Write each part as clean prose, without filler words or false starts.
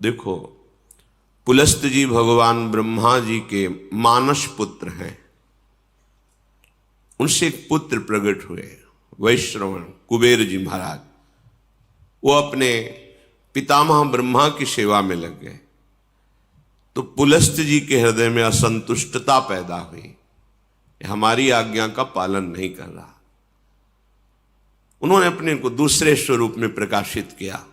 देखो, पुलस्त जी भगवान ब्रह्मा जी के मानस पुत्र हैं। उनसे एक पुत्र प्रकट हुए, वैश्रवण कुबेर जी महाराज। वो अपने पितामह ब्रह्मा की सेवा में लग गए, तो पुलस्त जी के हृदय में असंतुष्टता पैदा हुई, हमारी आज्ञा का पालन नहीं कर रहा। उन्होंने अपने को दूसरे स्वरूप में प्रकाशित किया।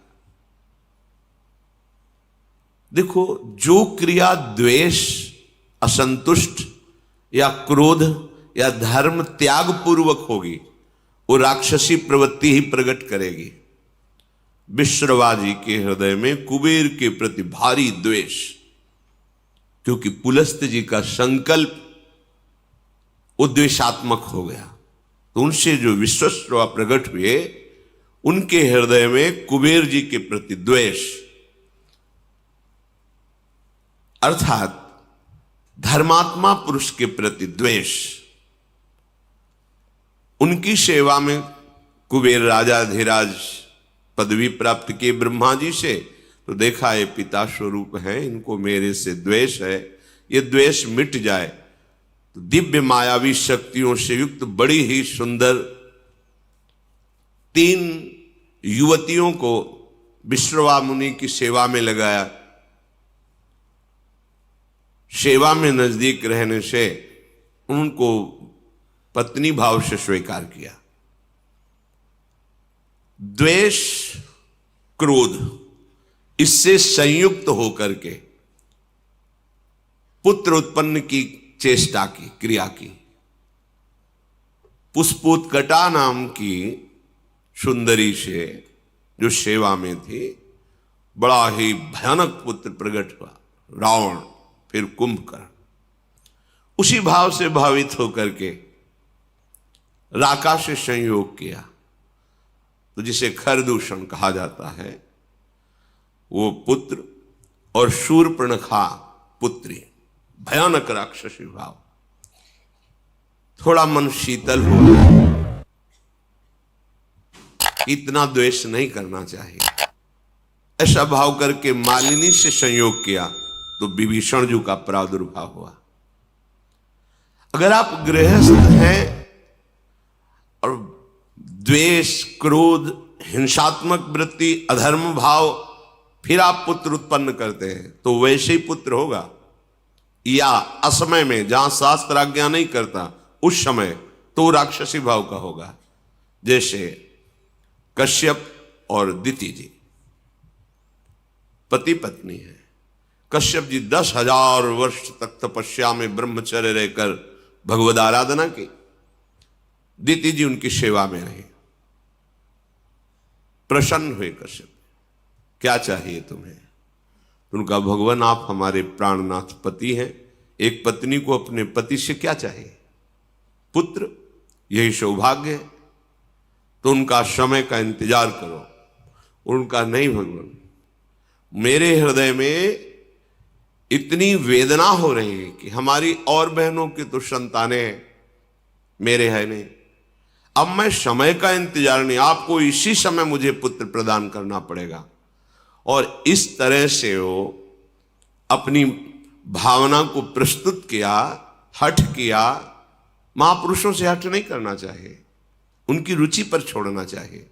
देखो, जो क्रिया द्वेष, असंतुष्ट या क्रोध या धर्म त्याग पूर्वक होगी, वो राक्षसी प्रवृत्ति ही प्रकट करेगी। विश्रवा जी के हृदय में कुबेर के प्रति भारी द्वेष, क्योंकि पुलस्त जी का संकल्प वो द्वेषात्मक हो गया। तो उनसे जो विश्वश्रवा प्रकट हुए, उनके हृदय में कुबेर जी के प्रति द्वेष, अर्थात धर्मात्मा पुरुष के प्रति द्वेष। उनकी सेवा में कुबेर राजा धीराज पदवी प्राप्त किए ब्रह्मा जी से, तो देखा ये पिता स्वरूप है, इनको मेरे से द्वेष है, ये द्वेष मिट जाए तो दिव्य मायावी शक्तियों से युक्त बड़ी ही सुंदर 3 युवतियों को विश्रवा मुनि की सेवा में लगाया। सेवा में नजदीक रहने से उनको पत्नी भाव से स्वीकार किया। द्वेष, क्रोध, इससे संयुक्त होकर के पुत्र उत्पन्न की चेष्टा की, क्रिया की। पुष्पोत्कटा नाम की सुंदरी से जो सेवा में थी, बड़ा ही भयानक पुत्र प्रकट हुआ, रावण, फिर कुंभकर्ण। उसी भाव से भावित होकर के राका से संयोग किया, तो जिसे खरदूषण कहा जाता है, वो पुत्र और शूर्पणखा पुत्री, भयानक राक्षसी भाव। थोड़ा मन शीतल हुआ, इतना द्वेष नहीं करना चाहिए। ऐसा भाव करके मालिनी से संयोग किया तो विभीषण जी का प्रादुर्भाव हुआ। अगर आप गृहस्थ हैं और द्वेष, क्रोध, हिंसात्मक वृत्ति, अधर्म भाव, फिर आप पुत्र उत्पन्न करते हैं, तो वैसे ही पुत्र होगा। या असमय में, जहां शास्त्र आज्ञा नहीं करता, उस समय तो राक्षसी भाव का होगा। जैसे कश्यप और दिति जी पति पत्नी है। कश्यप जी 10,000 वर्ष तक तपस्या में ब्रह्मचर्य रहकर भगवद आराधना की। दिति जी उनकी सेवा में रही। प्रसन्न हुए कश्यप, क्या चाहिए तुम्हें? उनका, भगवान आप हमारे प्राणनाथ पति हैं, एक पत्नी को अपने पति से क्या चाहिए? पुत्र, यही सौभाग्य है। तो उनका समय का इंतजार करो। उनका, नहीं भगवान, मेरे हृदय में इतनी वेदना हो रही है कि हमारी और बहनों की तो संतानें हैं, मेरे है नहीं। अब मैं समय का इंतजार नहीं, आपको इसी समय मुझे पुत्र प्रदान करना पड़ेगा। और इस तरह से वो अपनी भावना को प्रस्तुत किया, हठ किया। महापुरुषों से हठ नहीं करना चाहिए, उनकी रुचि पर छोड़ना चाहिए।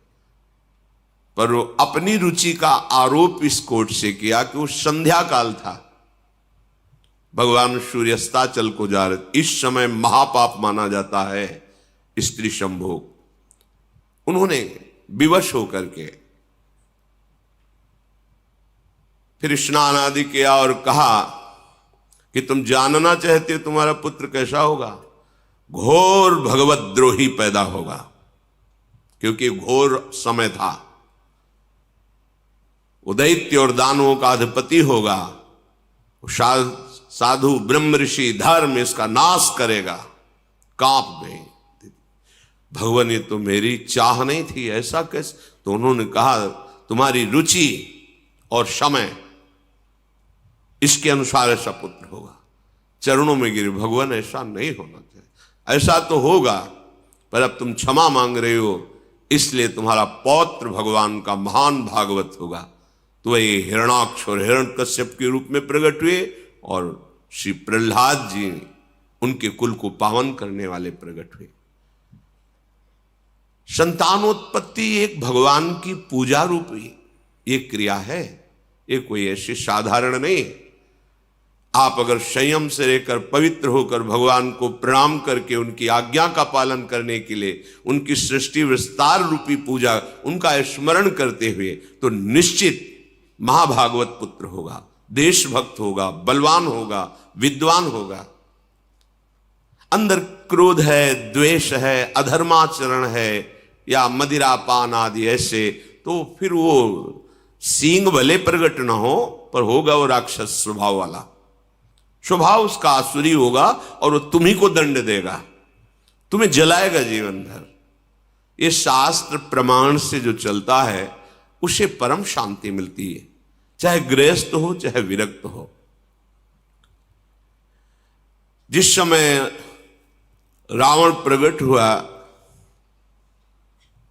पर वो अपनी रुचि का आरोप इस कोर्ट से किया कि वो संध्या काल था, भगवान सूर्यास्ताचल को जा रहे, इस समय महापाप माना जाता है स्त्री संभोग। उन्होंने विवश होकर के फिर स्नान आदि किया और कहा कि तुम जानना चाहते हो तुम्हारा पुत्र कैसा होगा? घोर भगवद्रोही पैदा होगा, क्योंकि घोर समय था। वो दैत्य और दानवों का अधिपति होगा, साधु ब्रह्म ऋषि धर्म इसका नाश करेगा। कांप गए भगवान, ये तो मेरी चाह नहीं थी, ऐसा कैसे? तो उन्होंने कहा, तुम्हारी रुचि और समय इसके अनुसार ऐसा पुत्र होगा। चरणों में गिरे, भगवान ऐसा नहीं होना चाहिए, ऐसा तो होगा, पर अब तुम क्षमा मांग रहे हो, इसलिए तुम्हारा पौत्र भगवान का महान भागवत होगा। तो ये हिरणाक्ष और हिरण्यकश्यप के रूप में प्रकट हुए और श्री प्रहलाद जी उनके कुल को पावन करने वाले प्रकट हुए। संतानोत्पत्ति एक भगवान की पूजा रूपी एक क्रिया है, ये कोई ऐसी साधारण नहीं है। आप अगर संयम से रहकर पवित्र होकर भगवान को प्रणाम करके उनकी आज्ञा का पालन करने के लिए उनकी सृष्टि विस्तार रूपी पूजा उनका स्मरण करते हुए, तो निश्चित महाभागवत पुत्र होगा, देशभक्त होगा, बलवान होगा, विद्वान होगा। अंदर क्रोध है, द्वेष है, अधर्माचरण है या मदिरा पान आदि ऐसे, तो फिर वो सींग भले प्रकट न हो पर होगा वो राक्षस स्वभाव वाला, स्वभाव उसका आसुरी होगा और वो तुम्ही को दंड देगा, तुम्हें जलाएगा जीवन भर। ये शास्त्र प्रमाण से जो चलता है उसे परम शांति मिलती है, चाहे गृहस्थ हो चाहे विरक्त हो। जिस समय रावण प्रकट हुआ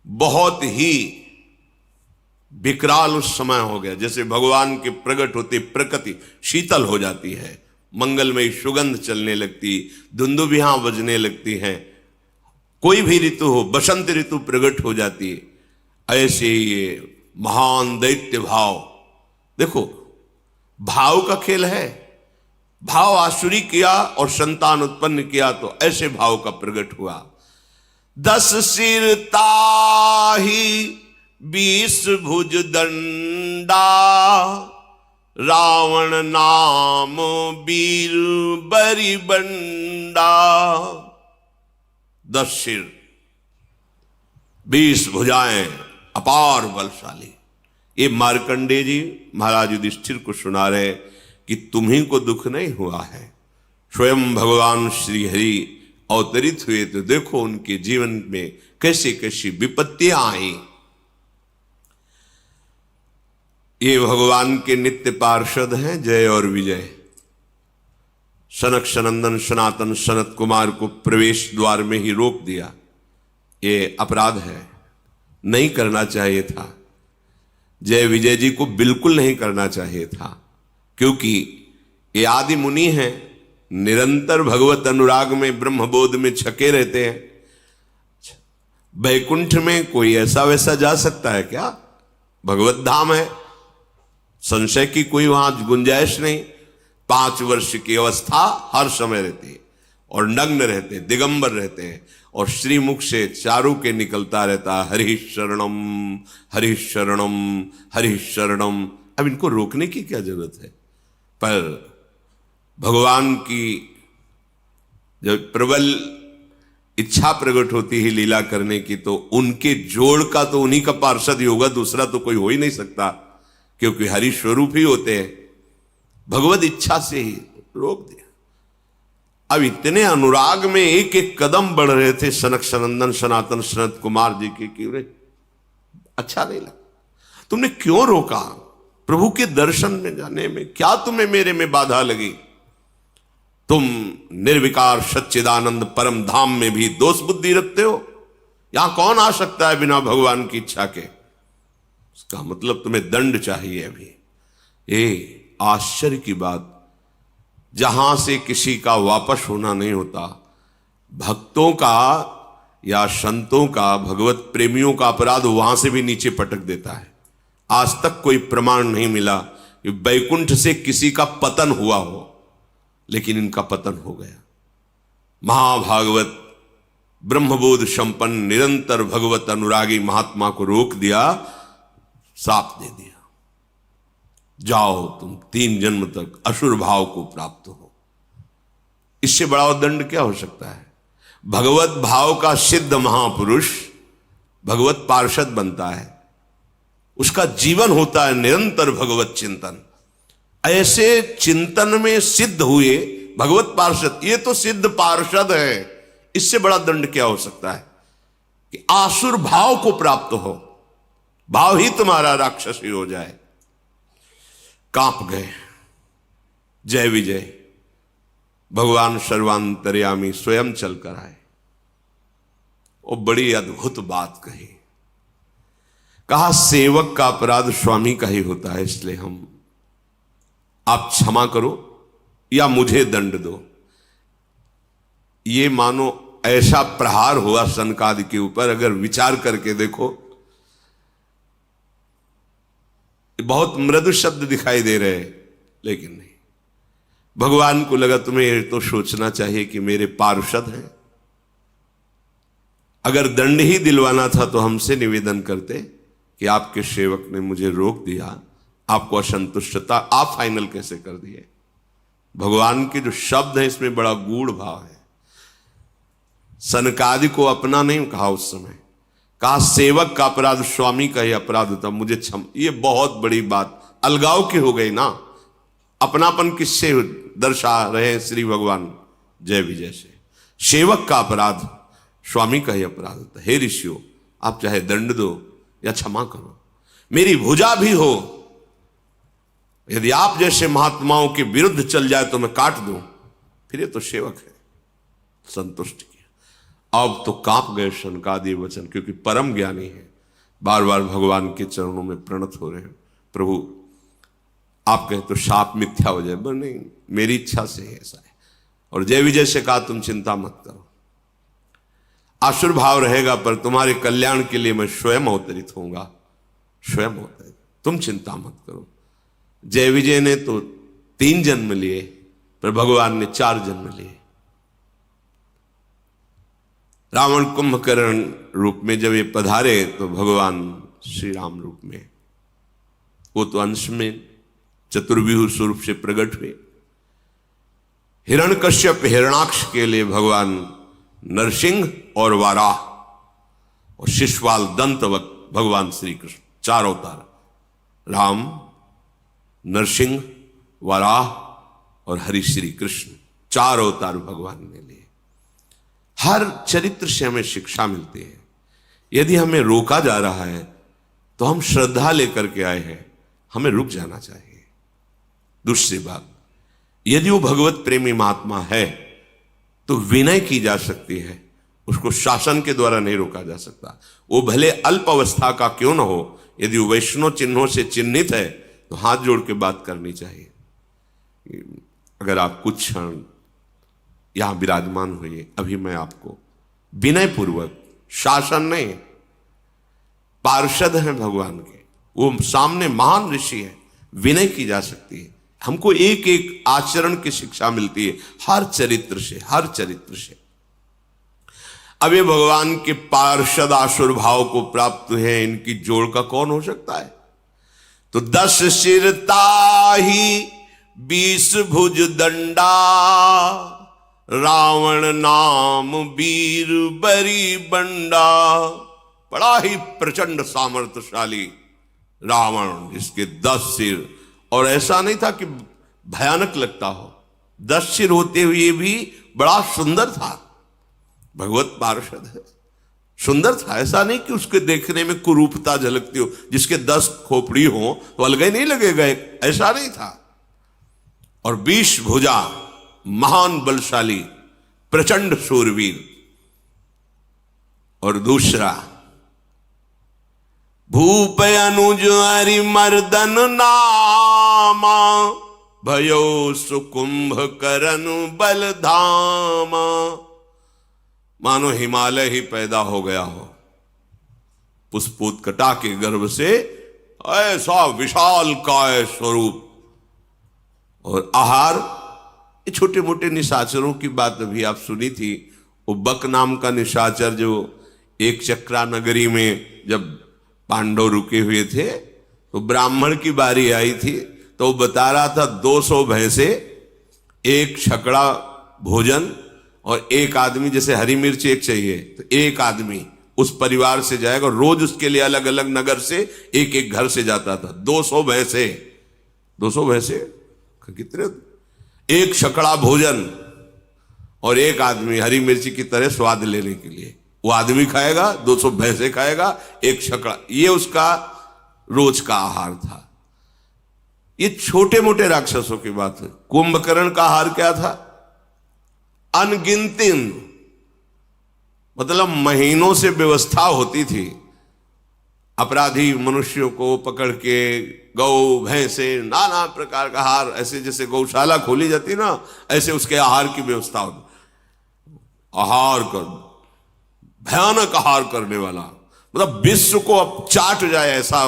बहुत ही विकराल उस समय हो गया, जैसे भगवान के प्रकट होते प्रकृति शीतल हो जाती है, मंगलमयी सुगंध चलने लगती, दुंदुभियां बजने लगती हैं, कोई भी ऋतु हो, बसंत ऋतु प्रकट हो जाती है। ऐसे ये महान दैत्य भाव, देखो भाव का खेल है, भाव आसुरी किया और संतान उत्पन्न किया तो ऐसे भाव का प्रकट हुआ। 10 सिर ताही 20 भुज दंडा, रावण नाम वीर बरी बंडा। 10 सिर 20 भुजाएं, अपार बलशाली। ये मार्कंडेय जी महाराज युधिष्ठिर को सुना रहे कि तुम्ही को दुख नहीं हुआ है, स्वयं भगवान श्री हरि अवतरित हुए तो देखो उनके जीवन में कैसी कैसी विपत्तियां आई। ये भगवान के नित्य पार्षद हैं जय और विजय। सनक सनंदन सनातन सनत कुमार को प्रवेश द्वार में ही रोक दिया, ये अपराध है, नहीं करना चाहिए था। जय विजय जी को बिल्कुल नहीं करना चाहिए था, क्योंकि ये आदि मुनि हैं, निरंतर भगवत अनुराग में ब्रह्मबोध में छके रहते हैं। बैकुंठ में कोई ऐसा वैसा जा सकता है क्या? भगवत धाम है, संशय की कोई वहां गुंजाइश नहीं। 5 वर्ष की अवस्था हर समय रहती है और नग्न रहते हैं, दिगंबर रहते हैं और श्रीमुख से चारों के निकलता रहता हरि शरणम हरि शरणम हरि शरणम। अब इनको रोकने की क्या जरूरत है? पर भगवान की जब प्रबल इच्छा प्रकट होती है लीला करने की, तो उनके जोड़ का तो उन्हीं का पार्षद ही होगा, दूसरा तो कोई हो ही नहीं सकता, क्योंकि हरि स्वरूप ही होते हैं। भगवत इच्छा से ही रोक दिया। अब इतने अनुराग में एक एक कदम बढ़ रहे थे सनक सनंदन सनातन सनत कुमार जी के, कि अच्छा नहीं लगा, तुमने क्यों रोका? प्रभु के दर्शन में जाने में क्या तुम्हें मेरे में बाधा लगी? तुम निर्विकार सच्चिदानंद परम धाम में भी दोष बुद्धि रखते हो। यहां कौन आ सकता है बिना भगवान की इच्छा के? इसका मतलब तुम्हें दंड चाहिए। अभी ये आश्चर्य की बात, जहां से किसी का वापस होना नहीं होता, भक्तों का या संतों का, भगवत प्रेमियों का अपराध वहां से भी नीचे पटक देता है। आज तक कोई प्रमाण नहीं मिला कि बैकुंठ से किसी का पतन हुआ हो, लेकिन इनका पतन हो गया। महाभागवत ब्रह्मबोध संपन्न निरंतर भगवत अनुरागी महात्मा को रोक दिया, साप दे दिया, जाओ तुम 3 जन्म तक असुर भाव को प्राप्त हो। इससे बड़ा दंड क्या हो सकता है? भगवत भाव का सिद्ध महापुरुष भगवत पार्षद बनता है, उसका जीवन होता है निरंतर भगवत चिंतन। ऐसे चिंतन में सिद्ध हुए भगवत पार्षद, ये तो सिद्ध पार्षद है, इससे बड़ा दंड क्या हो सकता है कि आसुर भाव को प्राप्त हो, भाव ही तुम्हारा राक्षसी हो जाए। कांप गए। जय विजय भगवान सर्वांतर्यामी स्वयं चलकर आए और बड़ी अद्भुत बात कही कहा सेवक का अपराध स्वामी का ही होता है, इसलिए आप क्षमा करो या मुझे दंड दो। ये मानो ऐसा प्रहार हुआ सनकादि के ऊपर, अगर विचार करके देखो बहुत मृदु शब्द दिखाई दे रहे हैं, लेकिन नहीं, भगवान को लगा तुम्हें ये तो सोचना चाहिए कि मेरे पार्षद हैं, अगर दंड ही दिलवाना था तो हमसे निवेदन करते कि आपके सेवक ने मुझे रोक दिया, आपको असंतुष्टता, आप फाइनल कैसे कर दिए। भगवान के जो शब्द है इसमें बड़ा गूढ़ भाव है। सनकादि को अपना नहीं कहा उस समय, कहा सेवक का अपराध स्वामी का ही अपराध होता, मुझे क्षम। ये बहुत बड़ी बात अलगाव की हो गई ना, अपनापन किससे दर्शा रहे हैं श्री भगवान जय विजय से। सेवक का अपराध स्वामी का ही अपराध होता है। हे ऋषियों, आप चाहे दंड दो या क्षमा करो, मेरी भुजा भी हो, यदि आप जैसे महात्माओं के विरुद्ध चल जाए तो मैं काट दूं, फिर ये तो सेवक है। संतुष्ट किया। अब तो कांप गए शनकादि वचन, क्योंकि परम ज्ञानी है, बार बार भगवान के चरणों में प्रणत हो रहे हैं। प्रभु आप कहें तो शाप मिथ्या हो जाए, पर नहीं, मेरी इच्छा से ऐसा है। और जय विजय से कहा तुम चिंता मत करो, आसुर भाव रहेगा पर तुम्हारे कल्याण के लिए मैं स्वयं अवतरित होऊंगा, स्वयं अवतरित, तुम चिंता मत करो। जय विजय ने तो 3 जन्म लिए, पर भगवान ने 4 जन्म लिए। रावण कुंभकर्ण रूप में जब ये पधारे तो भगवान श्री राम रूप में, वो तो अंश में चतुर्व्यूह स्वरूप से प्रकट हुए। हिरण्यकश्यप हिरणाक्ष के लिए भगवान नरसिंह और वाराह, और शिशुपाल दंतवत भगवान श्री कृष्ण, 4 अवतार, राम, नरसिंह, वाराह और हरि श्री कृष्ण, 4 अवतार भगवान ने लिए। हर चरित्र से हमें शिक्षा मिलती है। यदि हमें रोका जा रहा है तो हम श्रद्धा लेकर के आए हैं, हमें रुक जाना चाहिए। दूसरी बात, यदि वो भगवत प्रेमी महात्मा है तो विनय की जा सकती है, उसको शासन के द्वारा नहीं रोका जा सकता। वो भले अल्प अवस्था का क्यों न हो, यदि वो वैष्णव चिन्हों से चिन्हित है तो हाथ जोड़ के बात करनी चाहिए। अगर आप कुछ क्षण यहां विराजमान हुए, अभी मैं आपको विनय पूर्वक, शासन नहीं, पार्षद हैं भगवान के, वो सामने महान ऋषि है, विनय की जा सकती है। हमको एक एक आचरण की शिक्षा मिलती है हर चरित्र से, हर चरित्र से। अब ये भगवान के पार्षद आसुर भाव को प्राप्त है, इनकी जोड़ का कौन हो सकता है? तो 10 सिर ताही 20 भुज दंडा, रावण नाम वीर बरी बंडा। बड़ा ही प्रचंड सामर्थ्यशाली रावण, जिसके 10 सिर, और ऐसा नहीं था कि भयानक लगता हो, 10 सिर होते हुए भी बड़ा सुंदर था। भगवत पार्षद है, सुंदर था, ऐसा नहीं कि उसके देखने में कुरूपता झलकती हो, जिसके 10 खोपड़ी हो तो अलग नहीं लगेगा, ऐसा नहीं था। और 20 भुजा, महान बलशाली, प्रचंड शूरवीर। और दूसरा, भूप अनुज हरि मर्दन नामा, भयो सुकुंभ करन बल धामा। मानो हिमालय ही पैदा हो गया हो, पुष्पोत्कटा के गर्भ से, ऐसा विशाल काय स्वरूप। और आहार, ये छोटे मोटे निशाचरों की बात अभी आप सुनी थी। वो बक नाम का निशाचर जो एक चक्रा नगरी में जब पांडव रुके हुए थे तो ब्राह्मण की बारी आई थी, तो वो बता रहा था 200 भैंसे, 1 छकड़ा भोजन, और 1 आदमी, जैसे हरी मिर्च 1 चाहिए तो 1 आदमी उस परिवार से जाएगा। रोज उसके लिए अलग अलग नगर से एक एक घर से जाता था। 200 भैंसे, 200 भैंसे कितने, 1 छकड़ा भोजन और 1 आदमी हरी मिर्ची की तरह स्वाद लेने के लिए। वो आदमी खाएगा, 200 भैंसे खाएगा, 1 छकड़ा, ये उसका रोज का आहार था। ये छोटे मोटे राक्षसों की बात है। कुंभकर्ण का आहार क्या था? अनगिनती, मतलब महीनों से व्यवस्था होती थी, अपराधी मनुष्यों को पकड़ के गौ भैंसे नाना प्रकार का आहार, ऐसे जैसे गौशाला खोली जाती ना, ऐसे उसके आहार की व्यवस्था होती। आहार कर, भयानक आहार करने वाला, मतलब विश्व को अब चाट जाए ऐसा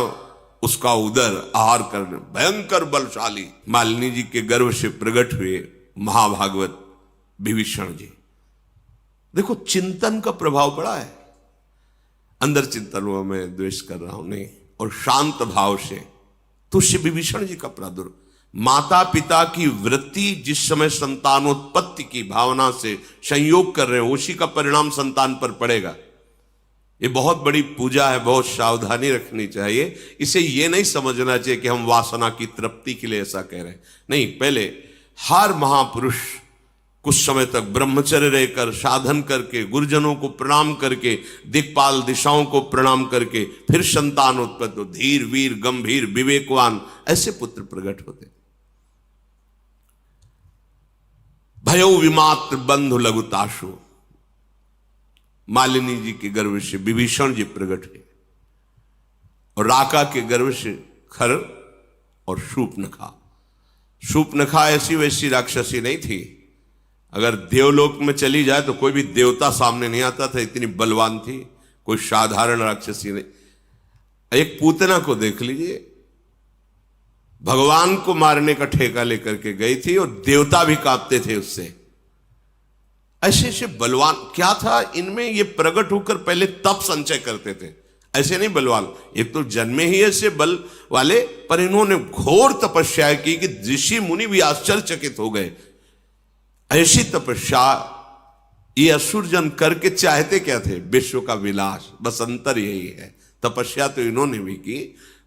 उसका उदर आहार करने, भयंकर बलशाली। मालिनी जी के गर्भ से प्रकट हुए महाभागवत विभीषण जी। देखो चिंतन का प्रभाव पड़ा है, अंदर चिंतन हुआ मैं द्वेष कर रहा हूं नहीं, और शांत भाव से तो श्री विभीषण जी का प्रादुर्भाव, माता पिता की वृत्ति जिस समय संतानोत्पत्ति की भावना से संयोग कर रहे हैं, उसी का परिणाम संतान पर पड़ेगा। ये बहुत बड़ी पूजा है, बहुत सावधानी रखनी चाहिए। इसे ये नहीं समझना चाहिए कि हम वासना की तृप्ति के लिए ऐसा कह रहे हैं, नहीं। पहले हर महापुरुष कुछ समय तक ब्रह्मचर्य रहकर साधन करके, गुरुजनों को प्रणाम करके, दिक्पाल दिशाओं को प्रणाम करके फिर संतान उत्पन्न हो, धीर वीर गंभीर विवेकवान ऐसे पुत्र प्रकट होते। भयो विमात्र बंधु लघुताशु, मालिनी जी के गर्भ से विभीषण जी प्रकट हुए, और राका के गर्भ से खर और शूर्पणखा। शूर्पणखा ऐसी वैसी राक्षसी नहीं थी, अगर देवलोक में चली जाए तो कोई भी देवता सामने नहीं आता था, इतनी बलवान थी, कोई साधारण राक्षसी नहीं। एक पूतना को देख लीजिए, भगवान को मारने का ठेका लेकर के गई थी और देवता भी कांपते थे उससे, ऐसे ऐसे बलवान। क्या था इनमें, ये प्रकट होकर पहले तप संचय करते थे, ऐसे नहीं बलवान, एक तो जन्मे ही ऐसे बल वाले, पर इन्होंने घोर तपस्या की कि ऋषि मुनि भी आश्चर्यचकित हो गए। ऐसी तपस्या ये असुरजन करके चाहते क्या थे, विश्व का विलास, बस अंतर यही है। तपस्या तो इन्होंने भी की,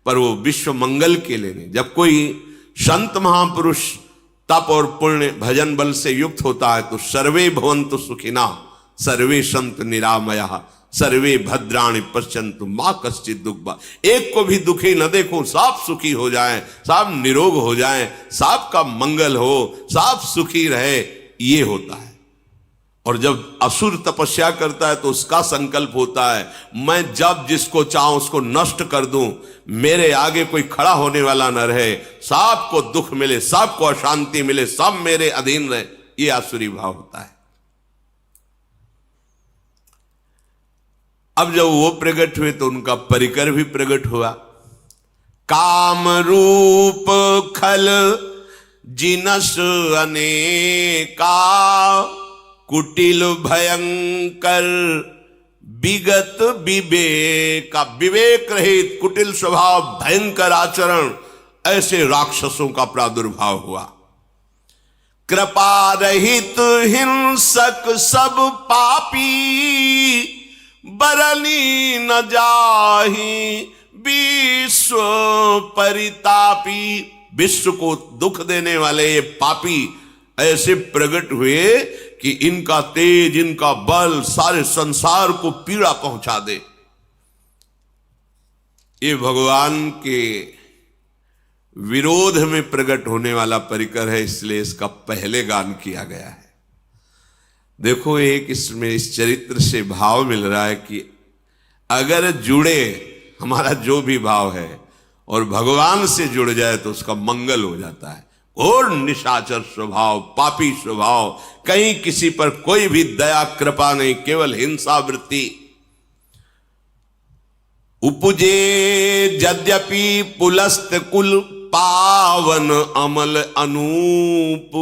पर वो विश्व मंगल के लिए नहीं। जब कोई संत महापुरुष तप और पुण्य भजन बल से युक्त होता है तो सर्वे भवन्तु सुखिना, सर्वे संत निरामया, सर्वे भद्राणि पश्यन्तु मां कश्चित् दुःख। एक को भी दुखी न देखो, सब सुखी हो जाएं, सब निरोग हो जाएं, सबका मंगल हो, सब सुखी रहे, ये होता है। और जब असुर तपस्या करता है तो उसका संकल्प होता है, मैं जब जिसको चाहूं उसको नष्ट कर दूं, मेरे आगे कोई खड़ा होने वाला न रहे, सबको दुख मिले, सबको अशांति मिले, सब मेरे अधीन रहे, ये आसुरी भाव होता है। अब जब वो प्रकट हुए तो उनका परिकर भी प्रकट हुआ। काम रूप खल जिनस अनेका, कुटिल भयंकर विगत विवेका। विवेक रहित कुटिल स्वभाव, भयंकर आचरण, ऐसे राक्षसों का प्रादुर्भाव हुआ। कृपा रहित हिंसक सब पापी, बरनी न जाहि विश्व परितापी। विश्व को दुख देने वाले ये पापी ऐसे प्रकट हुए कि इनका तेज, इनका बल सारे संसार को पीड़ा पहुंचा दे। ये भगवान के विरोध में प्रकट होने वाला परिकर है, इसलिए इसका पहले गान किया गया है। देखो एक इसमें इस चरित्र से भाव मिल रहा है कि अगर जुड़े हमारा जो भी भाव है और भगवान से जुड़ जाए तो उसका मंगल हो जाता है। और निशाचर स्वभाव, पापी स्वभाव, कहीं किसी पर कोई भी दया कृपा नहीं, केवल हिंसा वृत्ति। उपजे यद्यपि पुलस्त कुल, पावन अमल अनूप,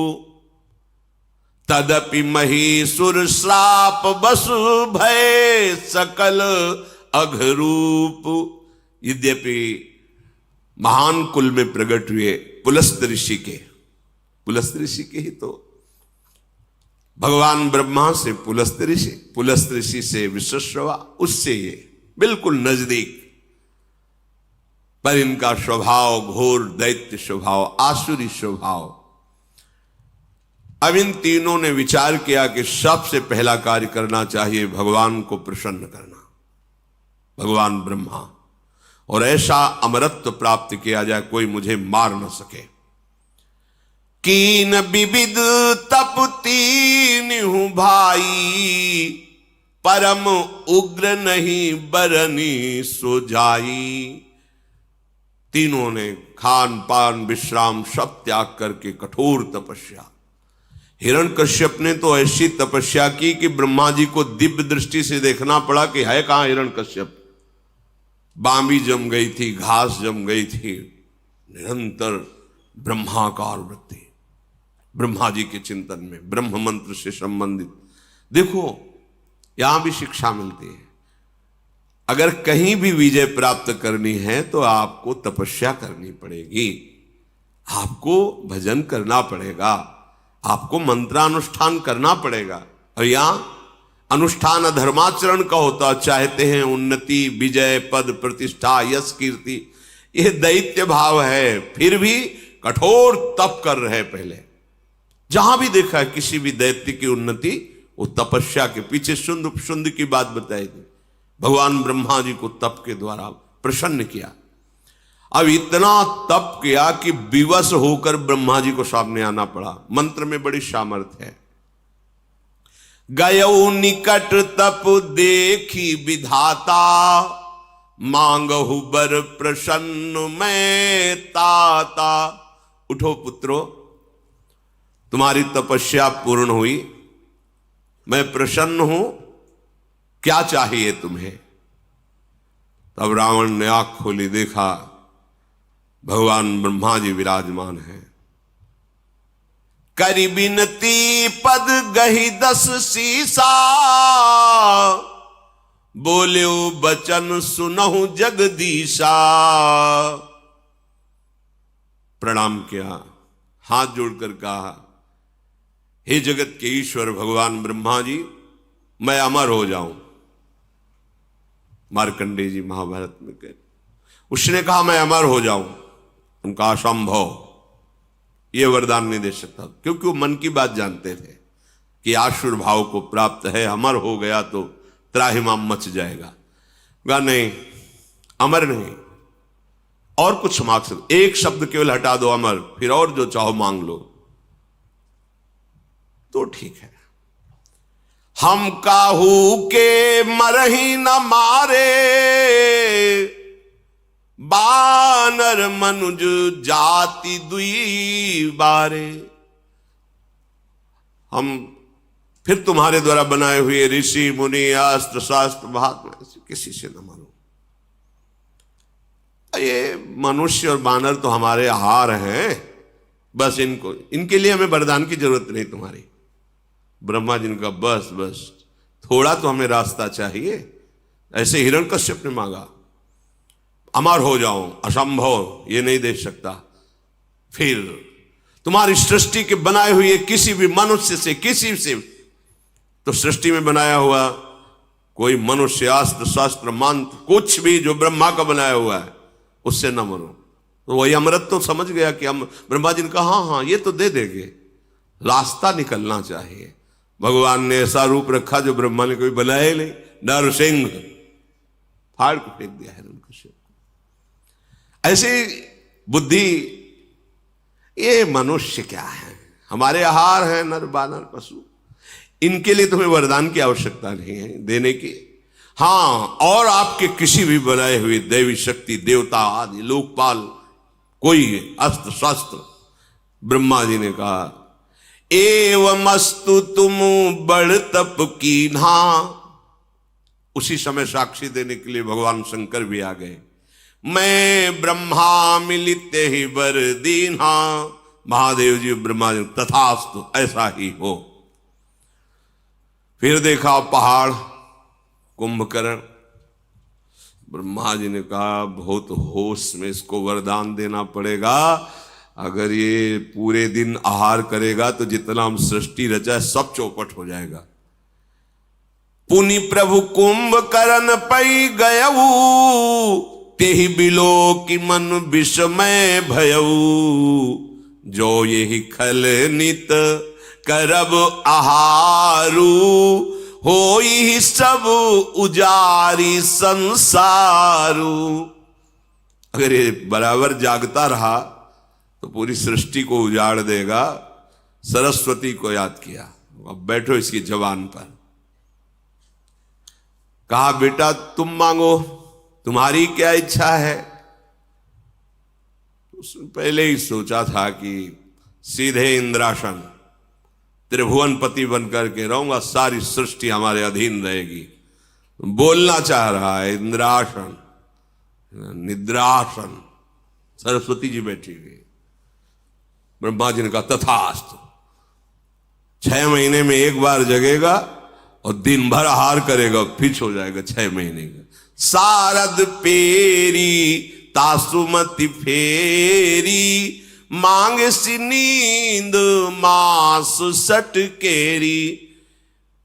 तदपि महीसुर श्राप बसु भय सकल अघरूप। यद्यपि महान कुल में प्रकट हुए पुलस्त ऋषि के, पुलस्त ऋषि के ही तो भगवान ब्रह्मा से पुलस्त ऋषि, पुलस्त ऋषि से विश्वश्रवा, उससे ये बिल्कुल नजदीक, पर इनका स्वभाव घोर दैत्य स्वभाव, आसुरी स्वभाव। अब इन तीनों ने विचार किया कि सबसे पहला कार्य करना चाहिए भगवान को प्रसन्न करना, भगवान ब्रह्मा, और ऐसा अमरत्व प्राप्त किया जाए कोई मुझे मार न सके। कीन विविध तप तीन हूं भाई, परम उग्र नहीं बरनी सो जाई। तीनों ने खान पान विश्राम सब त्याग करके कठोर तपस्या। हिरण्यकश्यप ने तो ऐसी तपस्या की कि ब्रह्मा जी को दिव्य दृष्टि से देखना पड़ा कि है कहां हिरण्यकश्यप। बांबी जम गई थी, घास जम गई थी, निरंतर ब्रह्माकार वृत्ति, ब्रह्मा जी के चिंतन में, ब्रह्म मंत्र से संबंधित। देखो यहां भी शिक्षा मिलती है, अगर कहीं भी विजय प्राप्त करनी है तो आपको तपस्या करनी पड़ेगी, आपको भजन करना पड़ेगा, आपको मंत्रानुष्ठान करना पड़ेगा। और यहां अनुष्ठान धर्माचरण का होता, चाहते हैं उन्नति, विजय, पद, प्रतिष्ठा, यश, कीर्ति, यह दैत्य भाव है, फिर भी कठोर तप कर रहे। पहले जहां भी देखा है किसी भी दैत्य की उन्नति, वो तपस्या के पीछे शुंद उपशुंद की बात बताई थी। भगवान ब्रह्मा जी को तप के द्वारा प्रसन्न किया। अब इतना तप किया कि विवश होकर ब्रह्मा जी को सामने आना पड़ा। मंत्र में बड़ी सामर्थ्य है। गयो निकट तप देखी विधाता, मांगहु बर प्रसन्न मैं ताता। उठो पुत्रो, तुम्हारी तपस्या पूर्ण हुई, मैं प्रसन्न हूं, क्या चाहिए तुम्हें? तब रावण ने आंख खोली, देखा भगवान ब्रह्मा जी विराजमान हैं। करी बिनती पद गही 10 सीसा, बोल्यो बचन सुनहु जगदीशा। प्रणाम किया, हाथ जोड़कर कहा, हे जगत के ईश्वर भगवान ब्रह्मा जी, मैं अमर हो जाऊं। मार्कंडेय जी महाभारत में कहते, उसने कहा मैं अमर हो जाऊं। उनका असंभव, यह वरदान नहीं दे सकता, क्योंकि वो मन की बात जानते थे कि आसुर भाव को प्राप्त है, अमर हो गया तो त्राहिमाम मच जाएगा। कहा नहीं, अमर नहीं, और कुछ मांग सकते, एक शब्द केवल हटा दो अमर, फिर और जो चाहो मांग लो तो ठीक है। हम काहू के मरही न मारे, बानर मनुज जाति दुई बारे। हम फिर तुम्हारे द्वारा बनाए हुए ऋषि मुनि अस्त्र शास्त्र महात्मा किसी से न मारो। ये मनुष्य और बानर तो हमारे आहार हैं, बस इनको, इनके लिए हमें वरदान की जरूरत नहीं तुम्हारी। ब्रह्मा जी ने कहा बस बस, थोड़ा तो हमें रास्ता चाहिए। ऐसे हिरण्यकश्यप ने मांगा, अमर हो जाऊं, असंभव, ये नहीं दे सकता। फिर तुम्हारी सृष्टि के बनाए हुए किसी भी मनुष्य से, किसी से, तो सृष्टि में बनाया हुआ कोई मनुष्य, अस्त्र शास्त्र मंत्र, कुछ भी जो ब्रह्मा का बनाया हुआ है, उससे न मरो। तो वही अमृत तो समझ गया कि हम, ब्रह्मा जी ने कहा हाँ हाँ ये तो दे देंगे, रास्ता निकलना चाहिए। भगवान ने ऐसा रूप रखा जो ब्रह्मा ने कोई बनाया ही नहीं, नरसिंह, फाड़ को फेंक दिया हिरण्यकश्यप को। ऐसी बुद्धि, ये मनुष्य क्या है, हमारे आहार हैं नर बानर पशु, इनके लिए तुम्हें वरदान की आवश्यकता नहीं है देने की। हां, और आपके किसी भी बनाए हुए दैवी शक्ति, देवता आदि, लोकपाल, कोई अस्त्र शस्त्र। ब्रह्मा जी ने कहा एवमस्तु तुम बड़ तप कीन्हा। उसी समय साक्षी देने के लिए भगवान शंकर भी आ गए। मैं ब्रह्मा मिलित ही वर दीन्हा। महादेव जी ब्रह्मा जी, तथास्तु, ऐसा ही हो। फिर देखा पहाड़, कुंभकर्ण। ब्रह्मा जी ने कहा बहुत होश में इसको वरदान देना पड़ेगा, अगर ये पूरे दिन आहार करेगा तो जितना हम सृष्टि रचा है सब चौपट हो जाएगा। पुनि प्रभु कुंभकर्ण पै गयऊ, तेहि बिलो कि मन विषमय भयऊ। जो यही खल नित करब आहारू, होई सब उजारी संसारू। अगर ये बराबर जागता रहा तो पूरी सृष्टि को उजाड़ देगा। सरस्वती को याद किया, अब बैठो इसकी जबान पर। कहा बेटा तुम मांगो, तुम्हारी क्या इच्छा है। उसने पहले ही सोचा था कि सीधे इंद्रासन, त्रिभुवनपति बनकर के रहूंगा, सारी सृष्टि हमारे अधीन रहेगी। बोलना चाह रहा है इंद्रासन, निद्रासन, सरस्वती जी बैठी हुई। ब्रह्मा जी ने कहा तथास्तु। 6 महीने में एक बार जगेगा और दिन भर आहार करेगा, फिर हो जाएगा 6 महीने का। सारद पेरी तासुमति फेरी, मांग सी नींद मास सटकेरी।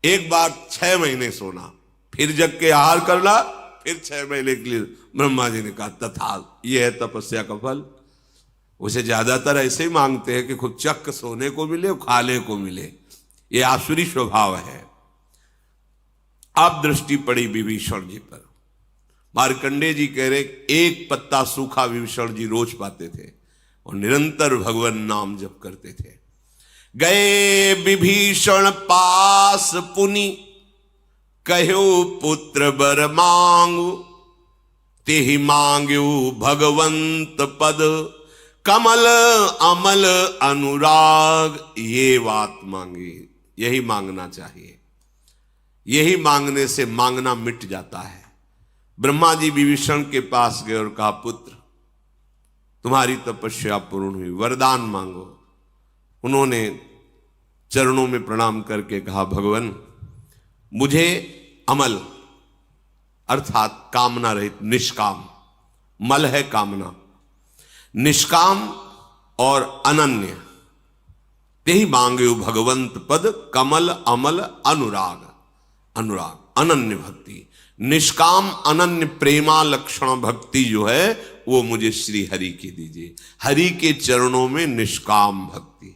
एक बार 6 महीने सोना, फिर जग के आहार करना, फिर 6 महीने के लिए। ब्रह्मा जी ने कहा तथा, यह है तपस्या का फल। उसे ज्यादातर ऐसे ही मांगते हैं कि खुद चक्क सोने को मिले, खाने को मिले। यह आसुरी स्वभाव है। अब दृष्टि पड़ी विभीषण जी पर। मार्कंडेय जी कह रहे एक पत्ता सूखा विभीषण जी रोज पाते थे और निरंतर भगवान नाम जप करते थे। गए विभीषण पास पुनि, कहो पुत्र बर मांगू, तेहि मांग्यो भगवंत पद, कमल अमल अनुराग। ये बात मांगी, यही मांगना चाहिए। यही मांगने से मांगना मिट जाता है। ब्रह्मा जी विभीषण के पास गए और कहा पुत्र तुम्हारी तपस्या पूर्ण हुई, वरदान मांगो। उन्होंने चरणों में प्रणाम करके कहा भगवान मुझे अमल अर्थात कामना रहित, निष्काम, मल है कामना, निष्काम और अनन्य, तेहि मांगे भगवंत पद, कमल अमल अनुराग। अनुराग अनन्य भक्ति, निष्काम अनन्य प्रेमा लक्षण भक्ति जो है वो मुझे श्री हरि की दीजिए। हरि के चरणों में निष्काम भक्ति।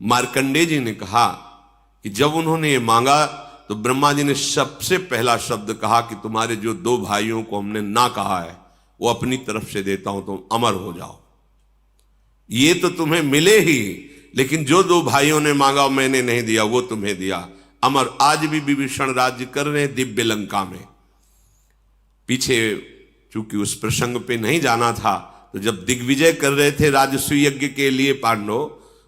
मार्कंडेय जी ने कहा कि जब उन्होंने ये मांगा तो ब्रह्मा जी ने सबसे पहला शब्द कहा कि तुम्हारे जो 2 भाइयों को हमने ना कहा है वो अपनी तरफ से देता हूं, तुम अमर हो जाओ। ये तो तुम्हें मिले ही, लेकिन जो 2 भाइयों ने मांगा मैंने नहीं दिया, वो तुम्हें दिया। अमर आज भी विभीषण राज्य कर रहे हैं दिव्य लंका में। पीछे चूंकि उस प्रसंग पे नहीं जाना था, तो जब दिग्विजय कर रहे थे राजसूय यज्ञ के लिए पांडव,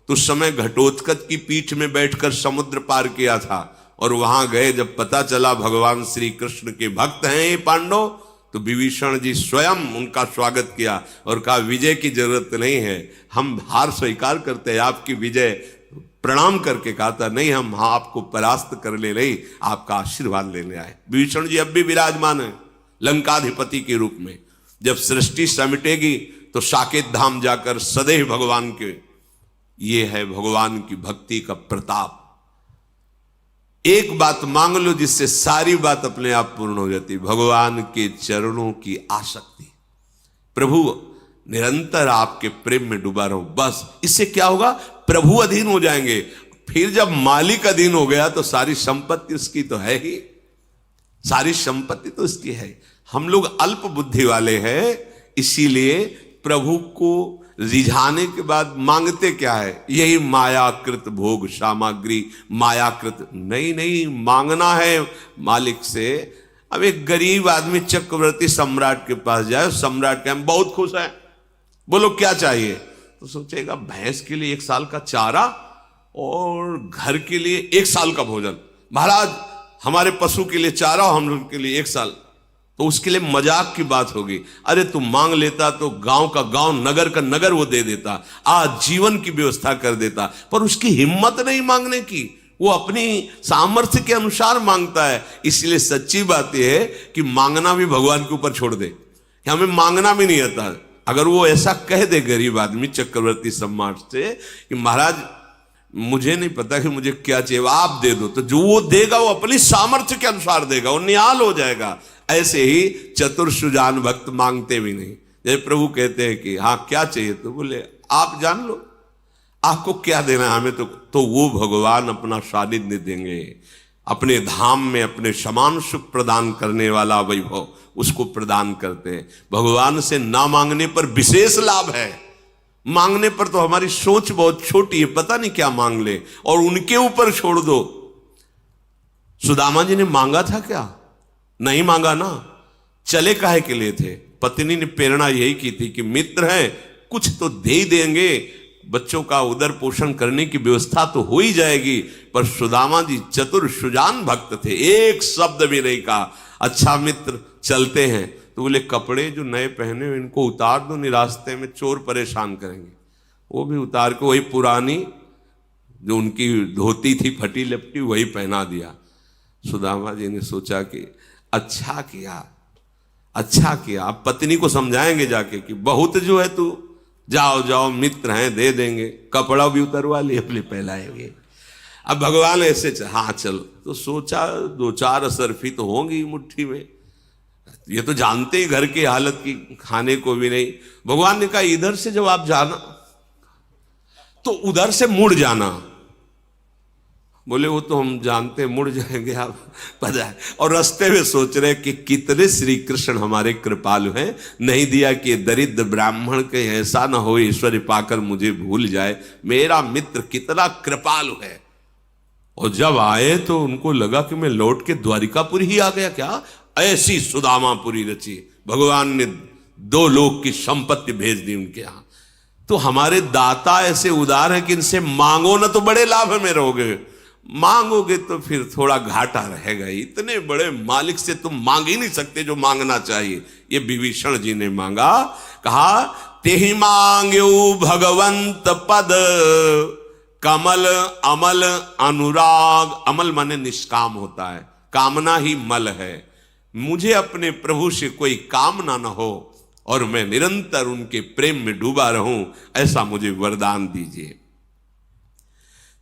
तो उस समय घटोत्कच की पीठ में बैठकर समुद्र पार किया था। और वहां गए, जब पता चला भगवान श्री कृष्ण के भक्त हैं ये पांडव, तो विभीषण जी स्वयं उनका स्वागत किया और कहा विजय की जरूरत नहीं है, हम हार स्वीकार करते हैं, आपकी विजय। प्रणाम करके कहा था नहीं, हम आपको परास्त करने नहीं, आपका आशीर्वाद लेने आए। विभीषण जी अब भी विराजमान है लंकाधिपति के रूप में। जब सृष्टि समिटेगी तो साकेत धाम जाकर सदैव भगवान के, ये है भगवान की भक्ति का प्रताप। एक बात मांग लो जिससे सारी बात अपने आप पूर्ण हो जाती, भगवान के चरणों की आसक्ति। प्रभु निरंतर आपके प्रेम में डूबा रहो, बस। इससे क्या होगा, प्रभु अधीन हो जाएंगे। फिर जब मालिक अधीन हो गया तो सारी संपत्ति उसकी तो है ही, सारी संपत्ति तो उसकी है। हम लोग अल्प बुद्धि वाले हैं, इसीलिए प्रभु को रिझाने के बाद मांगते क्या है, यही मायाकृत भोग सामग्री, मायाकृत। नहीं, मांगना है मालिक से। अब एक गरीब आदमी चक्रवर्ती सम्राट के पास जाए, सम्राट के हम बहुत खुश हैं, बोलो क्या चाहिए, तो सोचेगा भैंस के लिए 1 साल का चारा और घर के लिए 1 साल का भोजन। महाराज हमारे पशु के लिए चारा और हम लोग के लिए 1 साल, तो उसके लिए मजाक की बात होगी। अरे तुम मांग लेता तो गांव का गांव, नगर का नगर वो दे देता, आज जीवन की व्यवस्था कर देता। पर उसकी हिम्मत नहीं मांगने की, वो अपनी सामर्थ्य के अनुसार मांगता है। इसलिए सच्ची बात यह है कि मांगना भी भगवान के ऊपर छोड़ दे, हमें मांगना भी नहीं आता। अगर वो ऐसा कह दे गरीब आदमी चक्रवर्ती सम्राट से कि महाराज मुझे नहीं पता कि मुझे क्या चाहिए, आप दे दो, तो जो वो देगा वो अपनी सामर्थ्य के अनुसार देगा, वो निहाल हो जाएगा। ऐसे ही चतुर सुजान भक्त मांगते भी नहीं। जैसे प्रभु कहते हैं कि हाँ क्या चाहिए, तो बोले आप जान लो आपको क्या देना है हमें, तो वो भगवान अपना सानिध्य देंगे, अपने धाम में अपने समान सुख प्रदान करने वाला वैभव उसको प्रदान करते हैं। भगवान से ना मांगने पर विशेष लाभ है, मांगने पर तो हमारी सोच बहुत छोटी है, पता नहीं क्या मांग ले, और उनके ऊपर छोड़ दो सुदामा जी ने मांगा था क्या? नहीं मांगा ना। चले काहे के लिए थे? पत्नी ने प्रेरणा यही की थी कि मित्र हैं, कुछ तो दे ही देंगे, बच्चों का उदर पोषण करने की व्यवस्था तो हो ही जाएगी। पर सुदामा जी चतुर सुजान भक्त थे, एक शब्द भी नहीं कहा। अच्छा मित्र चलते हैं, तो बोले कपड़े जो नए पहने हुए इनको उतार दो, नहीं रास्ते में चोर परेशान करेंगे। वो भी उतार के वही पुरानी जो उनकी धोती थी फटी लपटी वही पहना दिया। सुदामा जी ने सोचा कि अच्छा किया, अच्छा किया। अब पत्नी को समझाएंगे जाके कि बहुत जो है तू, जाओ जाओ मित्र हैं दे देंगे, कपड़ा भी उतरवा लिए अपने पहलाएंगे। अब भगवान ऐसे हाँ चलो, तो सोचा 2-4 असरफी तो होंगी मुट्ठी में, ये तो जानते ही घर की हालत की, खाने को भी नहीं। भगवान ने कहा इधर से जब आप जाना तो उधर से मुड़ जाना। बोले वो तो हम जानते मुड़ जाएंगे आप, पता है। और रास्ते में सोच रहे कि कितने श्री कृष्ण हमारे कृपालु हैं, नहीं दिया कि दरिद्र ब्राह्मण के ऐसा ना हो ईश्वरी पाकर मुझे भूल जाए, मेरा मित्र कितना कृपालु है। और जब आए तो उनको लगा कि मैं लौट के द्वारिकापुरी ही आ गया क्या। ऐसी सुदामापुरी रची, भगवान ने 2 लोक की संपत्ति भेज दी उनके यहां। तो हमारे दाता ऐसे उदार हैं कि इनसे मांगो ना तो बड़े लाभ में रहोगे, मांगोगे तो फिर थोड़ा घाटा रहेगा। इतने बड़े मालिक से तुम मांग ही नहीं सकते जो मांगना चाहिए। ये विभीषण जी ने मांगा, कहा तेहि मांग्यो भगवंत पद, कमल अमल अनुराग। अमल माने निष्काम होता है, कामना ही मल है। मुझे अपने प्रभु से कोई कामना न हो और मैं निरंतर उनके प्रेम में डूबा रहूं, ऐसा मुझे वरदान दीजिए।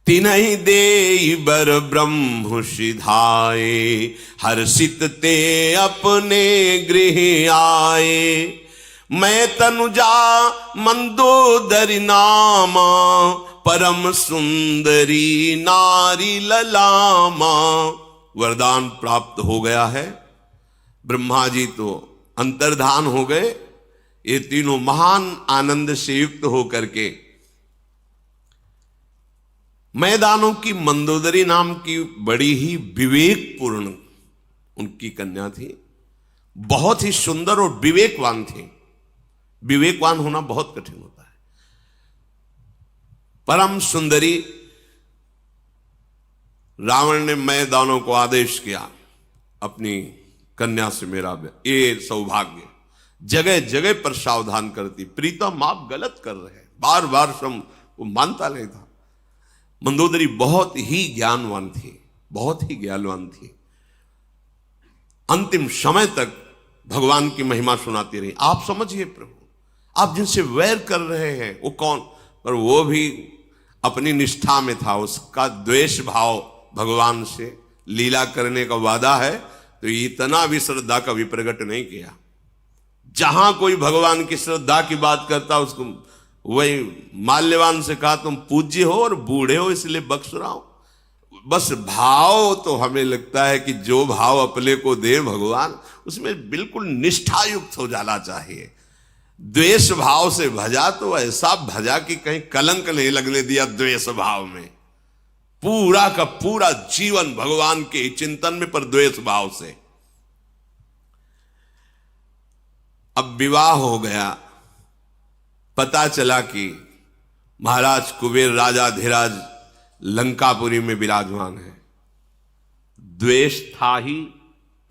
तिन्हि देहि बर ब्रह्म सिधाए, हर्षित ते अपने गृह आए। मैं तनुजा मंदोदरी नामा, परम सुंदरी नारी ललामा। वरदान प्राप्त हो गया है। ब्रह्मा जी तो अंतर्धान हो गए। ये तीनों महान आनंद से युक्त होकर के मैदानों की मंदोदरी नाम की बड़ी ही विवेकपूर्ण उनकी कन्या थी, बहुत ही सुंदर और विवेकवान थी। विवेकवान होना बहुत कठिन होता है। परम सुंदरी। रावण ने मैदानों को आदेश किया अपनी कन्या से मेरा ये सौभाग्य, जगह जगह पर सावधान करती, प्रीतम आप गलत कर रहे हैं, बार बार वो मानता नहीं था। मंदोदरी बहुत ही ज्ञानवान थी, बहुत ही ज्ञानवान थी। अंतिम समय तक भगवान की महिमा सुनाती रही। आप समझिए प्रभु, आप जिनसे वैर कर रहे हैं वो कौन, पर वो भी अपनी निष्ठा में था। उसका द्वेष भाव भगवान से लीला करने का वादा है, तो इतना भी श्रद्धा का विप्रगट नहीं किया। जहां कोई भगवान की श्रद्धा की बात करता उसको वही माल्यवान से कहा तुम पूज्य हो और बूढ़े हो इसलिए बख्श रहा हूं। बस भाव तो हमें लगता है कि जो भाव अपने को दे भगवान, उसमें बिल्कुल निष्ठा युक्त हो जाना चाहिए। द्वेष भाव से भजा तो ऐसा भजा कि कहीं कलंक नहीं लगने दिया द्वेष भाव में। पूरा का पूरा जीवन भगवान के चिंतन में, पर द्वेष भाव से। अब विवाह हो गया, पता चला कि महाराज कुबेर राजा धीराज लंकापुरी में विराजमान है। द्वेष था ही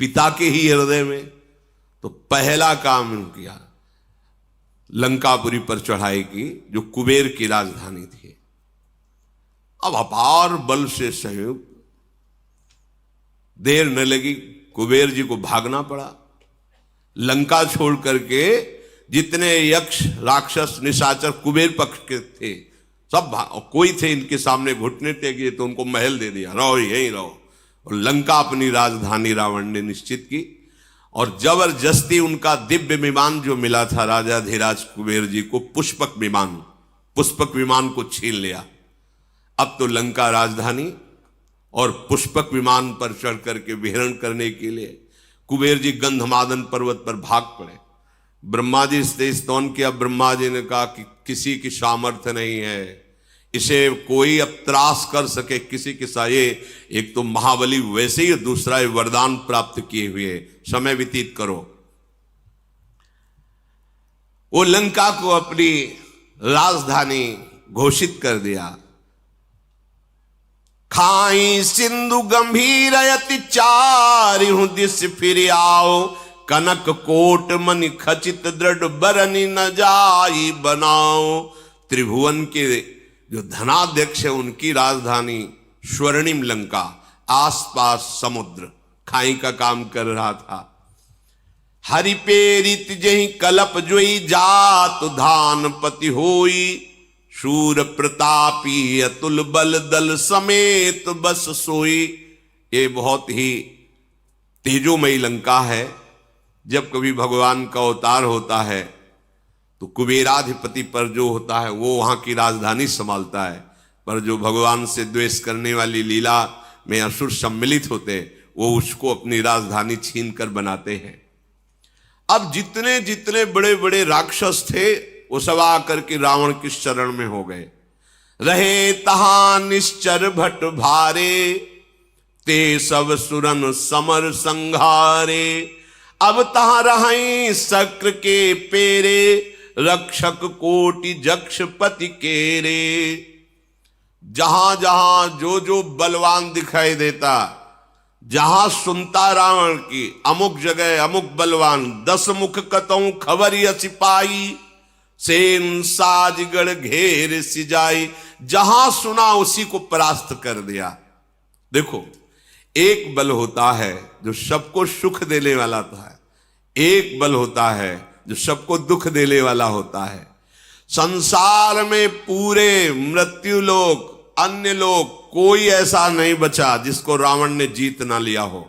पिता के ही हृदय में, तो पहला काम किया लंकापुरी पर चढ़ाई की, जो कुबेर की राजधानी थी। अब अपार बल से संयुक्त, देर न लगी, कुबेर जी को भागना पड़ा। लंका छोड़ करके जितने यक्ष राक्षस निशाचर कुबेर पक्ष के थे सब कोई थे इनके सामने घुटने टेके, तो उनको महल दे दिया, रहो यहीं रहो। और लंका अपनी राजधानी रावण ने निश्चित की, और जबरदस्ती उनका दिव्य विमान जो मिला था राजा धीराज कुबेर जी को, पुष्पक विमान को छीन लिया। अब तो लंका राजधानी और पुष्पक विमान पर चढ़ करके विहरण करने के लिए कुबेर जी गंधमादन पर्वत पर भाग पड़े। ब्रह्मा जी से स्तवन किया। ब्रह्मा जी ने कहा कि किसी की सामर्थ्य नहीं है, इसे कोई अब त्रास कर सके किसी के साथ। ये एक तो महाबली वैसे ही, दूसरा ये वरदान प्राप्त किए हुए समय व्यतीत करो। वो लंका को अपनी राजधानी घोषित कर दिया। खाई सिंधु गंभीर यति चारिहु दिस फिर आओ, कनक कोट मनि खचित दृढ़ बरनी न जाई बनाओ। त्रिभुवन के जो धनाध्यक्ष है उनकी राजधानी स्वर्णिम लंका, आसपास समुद्र, खाई का काम कर रहा था। हरि पेरित जही कलप जोई जात धान पति होई, शूर प्रतापी अतुल बल दल समेत बस सोई। ये बहुत ही तेजोमयी लंका है। जब कभी भगवान का अवतार होता है तो कुबेराधिपति पर जो होता है वो वहां की राजधानी संभालता है, पर जो भगवान से द्वेष करने वाली लीला में असुर सम्मिलित होते वो उसको अपनी राजधानी छीन कर बनाते हैं। अब जितने जितने बड़े बड़े राक्षस थे वो सब आकर के रावण की शरण में हो गए। रहे तहां निश्चर भट भारे, ते सब सुरन समर संघारे। अब तहां रहीं शक्र के पेरे, रक्षक कोटि जक्षपति केरे। जहां जहां जो जो बलवान दिखाई देता, जहां सुनता रावण की अमुक जगह अमुक बलवान, 10 मुख कतऊ खबर सिपाही, सेन साजगढ़ घेर सिजाई। जहां सुना उसी को परास्त कर दिया। देखो, एक बल होता है जो सबको सुख देने वाला था, एक बल होता है जो सबको दुख देने वाला होता है। संसार में पूरे मृत्यु लोक, अन्य लोक, कोई ऐसा नहीं बचा जिसको रावण ने जीत ना लिया हो।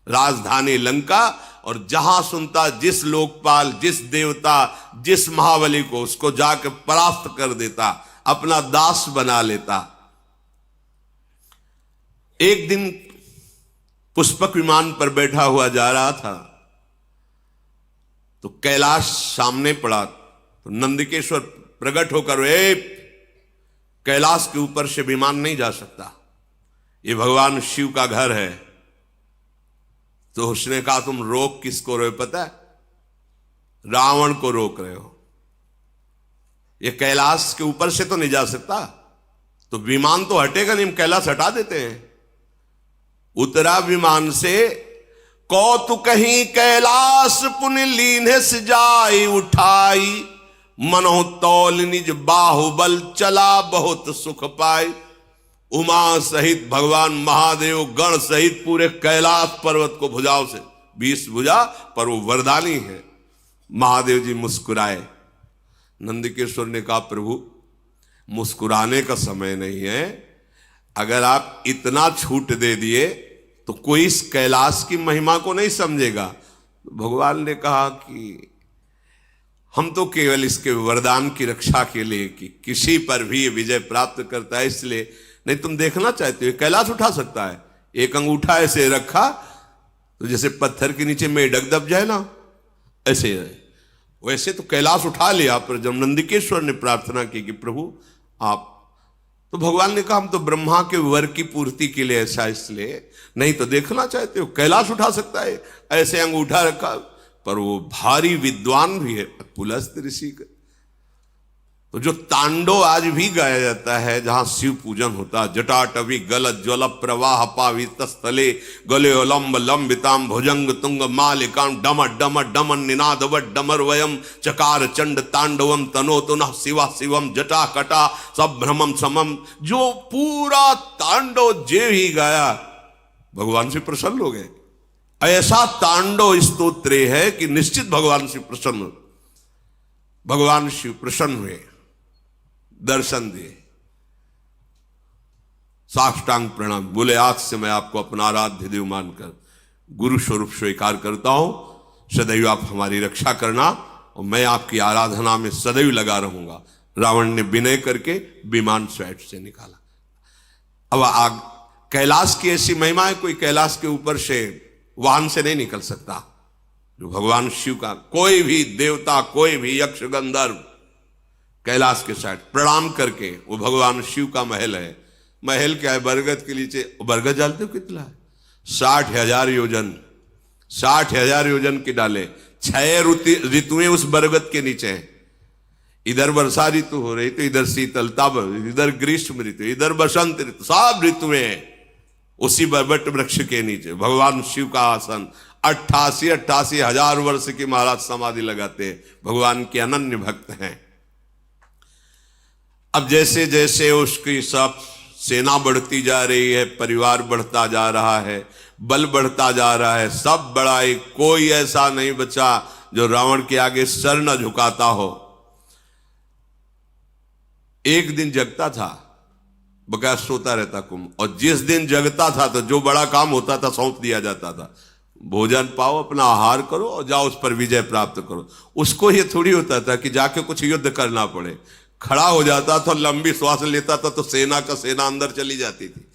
राजधानी लंका, और जहां सुनता जिस लोकपाल, जिस देवता, जिस महाबली को, उसको जाकर परास्त कर देता, अपना दास बना लेता। एक दिन पुष्पक विमान पर बैठा हुआ जा रहा था तो कैलाश सामने पड़ा। तो नंदिकेश्वर प्रकट होकर, कैलाश के ऊपर से विमान नहीं जा सकता, ये भगवान शिव का घर है। तो उसने कहा, तुम रोक किसको रहे हो पता है? रावण को रोक रहे हो। ये कैलाश के ऊपर से तो नहीं जा सकता, तो विमान तो हटेगा नहीं, हम कैलाश हटा देते हैं। उतरा विमान से, कौतुक कहीं कैलाश पुण्य लीने से जाई उठाई, मनो तौल निज बाहुबल चला बहुत सुख पाई। उमा सहित भगवान महादेव गण सहित पूरे कैलाश पर्वत को भुजाओं से, 20 भुजा पर वो वरदानी है। महादेव जी मुस्कुराए। नंदिकेश्वर ने कहा, प्रभु मुस्कुराने का समय नहीं है, अगर आप इतना छूट दे दिए तो कोई इस कैलाश की महिमा को नहीं समझेगा। भगवान ने कहा कि हम तो केवल इसके वरदान की रक्षा के लिए कि किसी पर भी विजय प्राप्त करता है, इसलिए। नहीं, तुम देखना चाहते हो कैलाश उठा सकता है। एक अंगूठा ऐसे रखा तो जैसे पत्थर के नीचे मेढक दब जाए ना, ऐसे वैसे तो कैलाश उठा लिया। पर जब नंदिकेश्वर ने प्रार्थना की कि प्रभु आप, तो भगवान ने कहा, हम तो ब्रह्मा के वर की पूर्ति के लिए ऐसा, इसलिए। नहीं तो देखना चाहते हो कैलाश उठा सकता है, ऐसे अंगूठा रखा। पर वो भारी विद्वान भी है, पुलस्त ऋषि का। तो जो तांडव आज भी गाया जाता है, जहां शिव पूजन होता है, जटाटवी गल ज्वल प्रवाह पावित स्थले, गले लंब लंबिताम भुजंग तुंग मालिकाम, डम डम डमन निनादव डमर वयम, चकार चंड तांडवम तनो तुनः शिवा शिवम जटा कटा सब भ्रमम समम। जो पूरा तांडव जे ही गाया, भगवान से प्रसन्न हो गए। ऐसा तांडव स्तोत्र है कि निश्चित भगवान से प्रसन्न, भगवान शिव प्रसन्न हुए, दर्शन दिए, साष्टांग प्रणाम बोले, आज से मैं आपको अपना आराध्य देव मानकर गुरु स्वरूप स्वीकार करता हूं। सदैव आप हमारी रक्षा करना और मैं आपकी आराधना में सदैव लगा रहूंगा। रावण ने विनय करके विमान स्वैट से निकाला। अब आग कैलाश की ऐसी महिमा है, कोई कैलाश के ऊपर से वाहन से नहीं निकल सकता। जो भगवान शिव का कोई भी देवता, कोई भी यक्ष गंधर्व कैलाश के साइड प्रणाम करके, वो भगवान शिव का महल है। महल क्या है, बरगद के नीचे। बरगद जानते हो कितना है? 60,000 योजन, 60,000 योजन की डाले। 6 ऋतुएं उस बरगद के नीचे हैं। इधर वर्षा ऋतु हो रही तो इधर शीतलता, इधर ग्रीष्म ऋतु, इधर बसंत ऋतु, सब ऋतुएं उसी बरबट वृक्ष के नीचे। भगवान शिव का आसन, 88 हजार वर्ष की महाराज समाधि लगाते हैं। भगवान के अनन्य भक्त हैं। अब जैसे जैसे उसकी सब सेना बढ़ती जा रही है, परिवार बढ़ता जा रहा है, बल बढ़ता जा रहा है, सब बड़ा, कोई ऐसा नहीं बचा जो रावण के आगे सर न झुकाता हो। एक दिन जगता था, बकाया सोता रहता कुंभ, और जिस दिन जगता था तो जो बड़ा काम होता था सौंप दिया जाता था। भोजन पाओ, अपना आहार करो और जाओ उस पर विजय प्राप्त करो। उसको ये थोड़ी होता था कि जाके कुछ युद्ध करना पड़े। खड़ा हो जाता था, लंबी श्वास लेता था तो सेना का सेना अंदर चली जाती थी।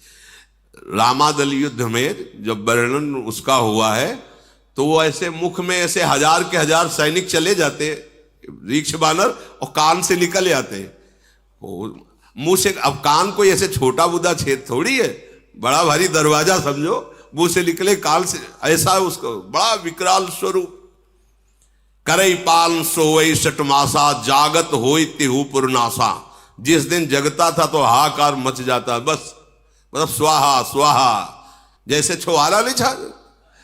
रामादल युद्ध में जब वर्णन उसका हुआ है तो वो ऐसे मुख में ऐसे 1000 के 1000 सैनिक चले जाते, रीक्ष बानर, और कान से निकल जाते मुंह से। अब कान कोई ऐसे छोटा बुदा छेद थोड़ी है, बड़ा भारी दरवाजा समझो, मुंह से निकले कान से, ऐसा उसको बड़ा विकराल स्वरूप। करई पाल सोवई सटमासा, जागत होई तिहु पुरनासा। जिस दिन जगता था तो हाहाकार मच जाता, बस मतलब स्वाहा स्वाहा, जैसे छुआरा नहीं छा,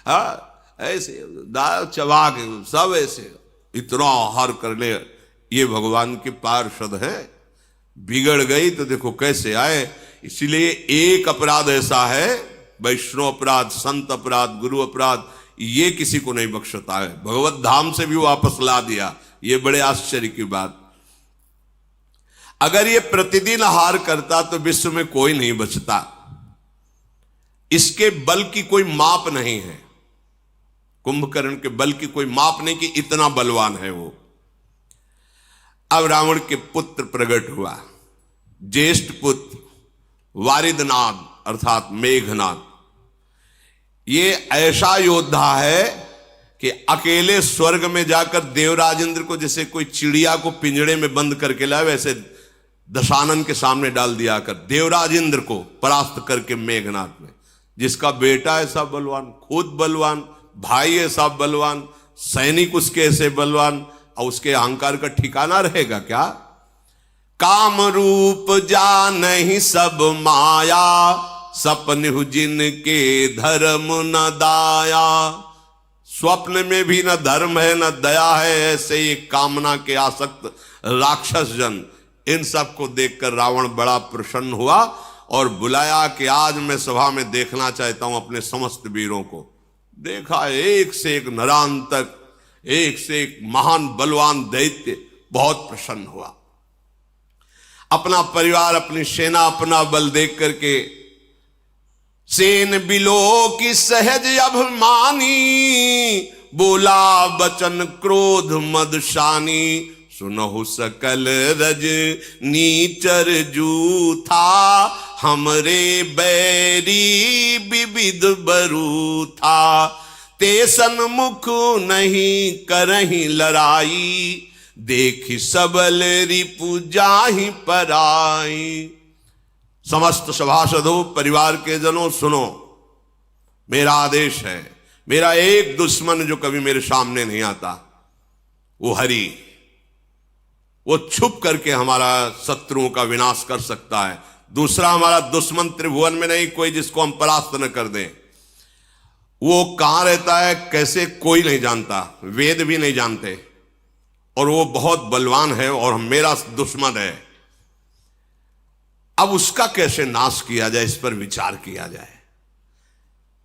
हाँ ऐसे दाल चबा के सब ऐसे इतना आहार करने। ये भगवान के पार्षद हैं। बिगड़ गई तो देखो कैसे आए। इसलिए एक अपराध ऐसा है, वैष्णव अपराध, संत अपराध, गुरु अपराध, ये किसी को नहीं बख्शता है। भगवत धाम से भी वापस ला दिया, ये बड़े आश्चर्य की बात। अगर ये प्रतिदिन आहार करता तो विश्व में कोई नहीं बचता। इसके बल की कोई माप नहीं है, कुंभकर्ण के बल की कोई माप नहीं कि इतना बलवान है वो। अब रावण के पुत्र प्रकट हुआ, ज्येष्ठ पुत्र वारिदनाद अर्थात मेघनाद। ये ऐसा योद्धा है कि अकेले स्वर्ग में जाकर देवराज इंद्र को, जैसे कोई चिड़िया को पिंजड़े में बंद करके लाए, वैसे दशानन के सामने डाल दिया कर देवराज इंद्र को परास्त करके मेघनाद में। जिसका बेटा ऐसा बलवान, खुद बलवान, भाई ऐसा बलवान, सैनिक उसके ऐसे बलवान, और उसके अहंकार का ठिकाना रहेगा क्या? काम रूप जानहि सब माया, सपन जिनके धर्म न दाया। स्वप्न में भी न धर्म है न दया है, ऐसे ये कामना के आसक्त राक्षस जन। इन सब को देखकर रावण बड़ा प्रसन्न हुआ और बुलाया कि आज मैं सभा में देखना चाहता हूं अपने समस्त वीरों को। देखा एक से एक नरांतक, एक से एक महान बलवान दैत्य, बहुत प्रसन्न हुआ। अपना परिवार, अपनी सेना, अपना बल देख करके सेन बिलो की सहज अभिमानी, बोला बचन क्रोध मदशानी। सुनहु सकल रज नीचर जूथा, हमरे बैरी विविध बरू था। ते सन्मुख नहीं करही लड़ाई, देखी सबल रिपु जाहि पराई। समस्त सभासदों, परिवार के जनों, सुनो, मेरा आदेश है। मेरा एक दुश्मन जो कभी मेरे सामने नहीं आता, वो हरि। वो छुप करके हमारा शत्रुओं का विनाश कर सकता है। दूसरा हमारा दुश्मन त्रिभुवन में नहीं कोई जिसको हम परास्त न कर दें। वो कहां रहता है, कैसे, कोई नहीं जानता, वेद भी नहीं जानते, और वो बहुत बलवान है और मेरा दुश्मन है। अब उसका कैसे नाश किया जाए, इस पर विचार किया जाए।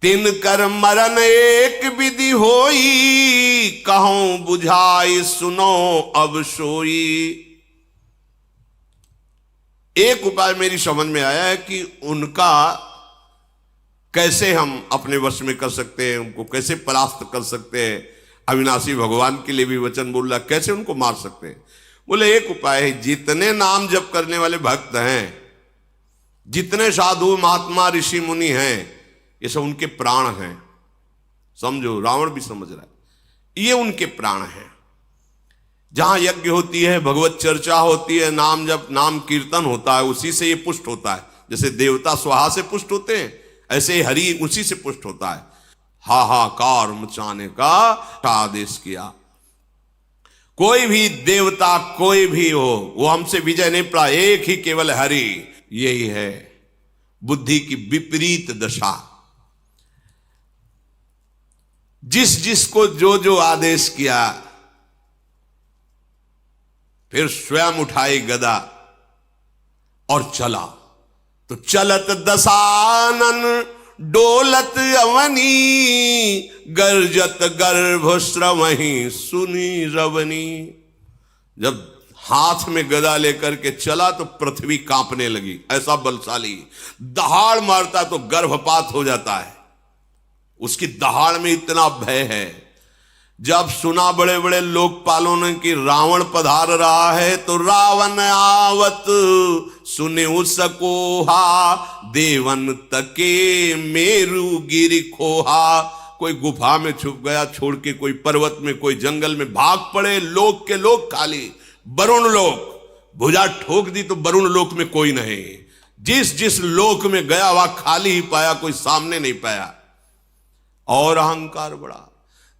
तिन कर मरण एक विधि होई, कहूं बुझाई सुनो अब सोई। एक उपाय मेरी समझ में आया है कि उनका कैसे हम अपने वश में कर सकते हैं, उनको कैसे परास्त कर सकते हैं। अविनाशी भगवान के लिए भी वचन बोल रहा, कैसे उनको मार सकते हैं। बोले एक उपाय है, जितने नाम जप करने वाले भक्त हैं, जितने साधु महात्मा ऋषि मुनि हैं, ये सब उनके प्राण हैं। समझो, रावण भी समझ रहा है, ये उनके प्राण हैं। जहां यज्ञ होती है, भगवत चर्चा होती है, नाम जब नाम कीर्तन होता है, उसी से ये पुष्ट होता है। जैसे देवता स्वाहा से पुष्ट होते हैं, ऐसे हरि उसी से पुष्ट होता है। हाहाकार मचाने का आदेश किया। कोई भी देवता कोई भी हो, वो हमसे विजय नहीं पड़ा, एक ही केवल हरि। यही है बुद्धि की विपरीत दशा। जिस जिसको जो जो आदेश किया, फिर स्वयं उठाई गदा और चला। तो चलत दसानन डोलत अवनी, गर्जत गर्भ श्रवही सुनी रवनी। जब हाथ में गदा लेकर के चला तो पृथ्वी कांपने लगी, ऐसा बलशाली। दहाड़ मारता तो गर्भपात हो जाता है, उसकी दहाड़ में इतना भय है। जब सुना बड़े बड़े लोकपालों ने कि रावण पधार रहा है, तो रावण आवत सुने सकोहा, देवन तके मेरु गिरि खोहा। कोई गुफा में छुप गया छोड़ के, कोई पर्वत में, कोई जंगल में भाग पड़े। लोक के लोक खाली, वरुण लोक भुजा ठोक दी तो वरुण लोक में कोई नहीं। जिस जिस लोक में गया वह खाली ही पाया, कोई सामने नहीं पाया। और अहंकार बढ़ा।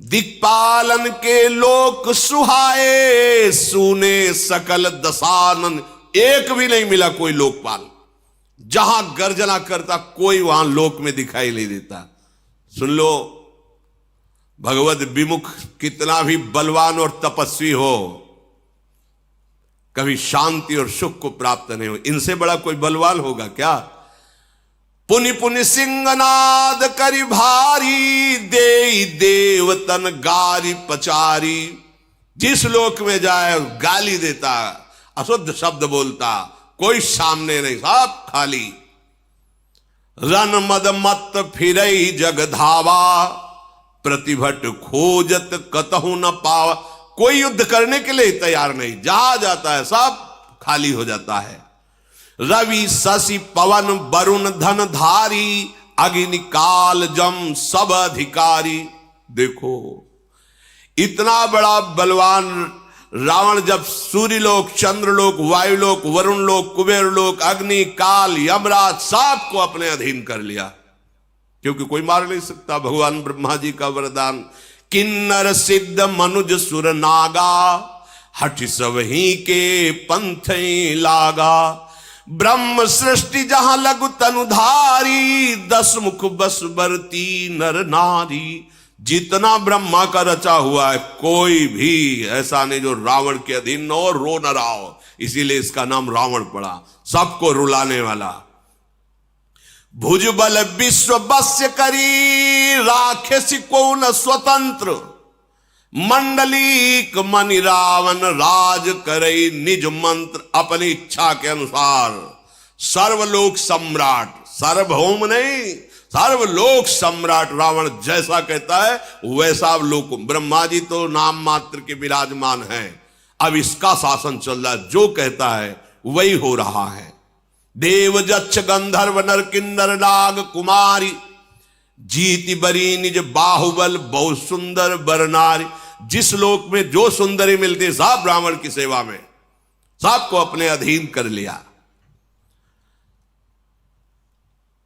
दिक्पालन के लोक सुहाए, सुने सकल दसानन। एक भी नहीं मिला कोई लोकपाल। जहां गर्जना करता कोई वहां लोक में दिखाई नहीं देता। सुन लो, भगवत विमुख कितना भी बलवान और तपस्वी हो, कभी शांति और सुख को प्राप्त नहीं हो। इनसे बड़ा कोई बलवान होगा क्या? पुनि पुनि सिंहनाद करी भारी, दे देवतन गारी पचारी। जिस लोक में जाए गाली देता, अशुद्ध शब्द बोलता, कोई सामने नहीं, सब खाली। रन मद मत फिरई जग धावा, प्रतिभट खोजत कतहु न पावा। कोई युद्ध करने के लिए तैयार नहीं, जहां जाता है सब खाली हो जाता है। रवि शशि पवन वरुण धन धारी, अग्नि काल जम सब अधिकारी। देखो इतना बड़ा बलवान रावण जब सूर्यलोक, चंद्रलोक, वायुलोक, वरुण लोक, कुबेर लोक, अग्नि काल यमराज सबको अपने अधीन कर लिया, क्योंकि कोई मार नहीं सकता। भगवान ब्रह्मा जी का वरदान, किन्नर सिद्ध मनुज सुर नागा, हठ सब ही के पंथ लागा। ब्रह्म सृष्टि जहां लघु तनुधारी, 10 मुख बस बरती नर नारी। जितना ब्रह्मा का रचा हुआ है, कोई भी ऐसा नहीं जो रावण के अधीन न हो, रो न रहा हो। इसीलिए इसका नाम रावण पड़ा, सबको रुलाने वाला। भुजबल विश्व बस्य करी, राखे को न स्वतंत्र। मंडलीक मनि रावण राज करई, निज मंत्र अपनी इच्छा के अनुसार। सर्वलोक सम्राट, सार्वभौम नहीं, सर्वलोक सम्राट रावण जैसा कहता है वैसा लोक। ब्रह्मा जी तो नाम मात्र के विराजमान हैं, अब इसका शासन चल रहा है, जो कहता है वही हो रहा है। देव जच्छ गंधर्व नर किन्नर नाग कुमारी, जीति बरी निज बाहुबल बहु सुंदर बरनारी। जिस लोक में जो सुंदरी मिलती, सब ब्राह्मण की सेवा में, सबको अपने अधीन कर लिया।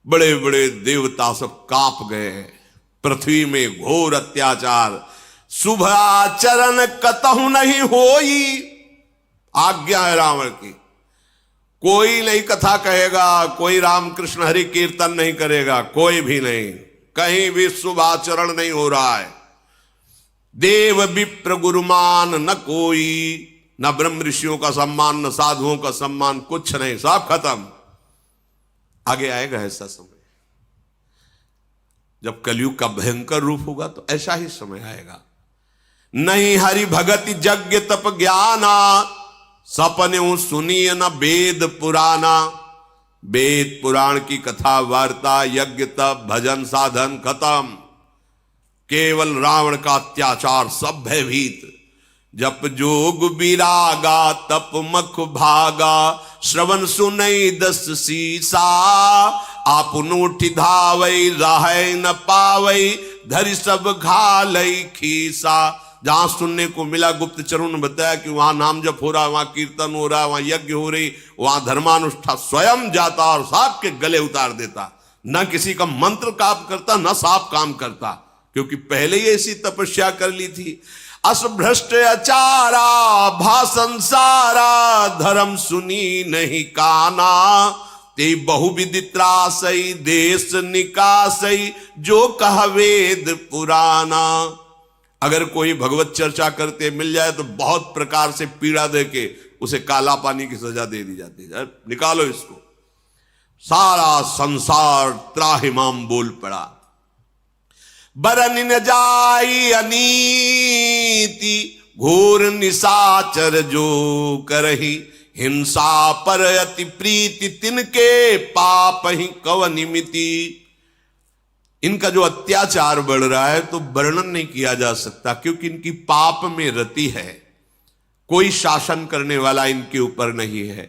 बड़े बड़े देवता सब कांप गए। पृथ्वी में घोर अत्याचार, शुभ आचरण कतहु नहीं होई। आज्ञा है रावण की, कोई नहीं कथा कहेगा, कोई रामकृष्ण हरि कीर्तन नहीं करेगा, कोई भी नहीं, कहीं भी शुभ आचरण नहीं हो रहा है। देव विप्र गुरुमान न कोई, न ब्रह्म ऋषियों का सम्मान, न साधुओं का सम्मान, कुछ नहीं, सब खत्म। आगे आएगा ऐसा समय, जब कलयुग का भयंकर रूप होगा तो ऐसा ही समय आएगा। नहीं हरि भगति यज्ञ तप ज्ञाना, सपने सुनिय न वेद पुराना। वेद पुराण की कथा वार्ता, यज्ञ तप भजन साधन खत्म। केवल रावण का अत्याचार, सब भयभीत। जप जोग विरागा तप मख भागा, श्रवण सुनई 10 सीसा। आपन उठ धावई रह न पावई, धरि सब घालई खीसा। जहां सुनने को मिला, गुप्तचरों ने बताया कि वहां नाम जप हो रहा है, वहां कीर्तन हो रहा है, वहां यज्ञ हो रही, वहां धर्मानुष्ठान, स्वयं जाता और सांप के गले उतार देता। न किसी का मंत्र काम करता, न सांप काम करता, क्योंकि पहले ही ऐसी तपस्या कर ली थी। अस भ्रष्ट अचारा भाषण सारा, धर्म सुनी नहीं काना, ते बहुविध त्रासई देश निकासई, जो कह वेद पुराना। अगर कोई भगवत चर्चा करते मिल जाए तो बहुत प्रकार से पीड़ा देके उसे काला पानी की सजा दे दी जाती है, निकालो इसको। सारा संसार त्राहिमाम बोल पड़ा। बरन न जाई अनीति, घोर निशाचर जो करही, हिंसा पर अति प्रीति, तिनके पाप ही कवनिमिति। इनका जो अत्याचार बढ़ रहा है तो वर्णन नहीं किया जा सकता, क्योंकि इनकी पाप में रति है, कोई शासन करने वाला इनके ऊपर नहीं है।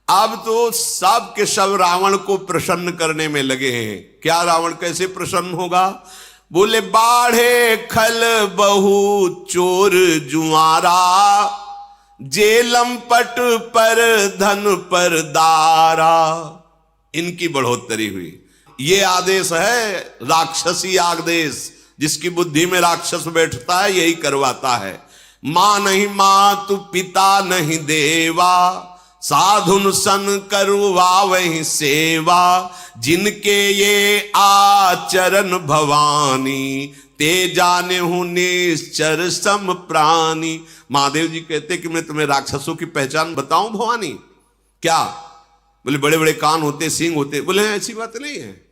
अब तो सब के सब रावण को प्रसन्न करने में लगे हैं। क्या रावण कैसे प्रसन्न होगा? बोले बाढ़े खल बहु चोर जुआरा, जेलम पट पर धन पर दारा। इनकी बढ़ोतरी हुई। ये आदेश है राक्षसी आदेश, जिसकी बुद्धि में राक्षस बैठता है यही करवाता है। मां नहीं मातु पिता नहीं देवा, साधुन सन करवा वही सेवा, जिनके ये आचरण भवानी, ते जाने हूं निश्चर सम प्राणी। महादेव जी कहते कि मैं तुम्हें राक्षसों की पहचान बताऊं भवानी? क्या? बोले बड़े बड़े कान होते, सींग होते। बोले ऐसी बात नहीं है।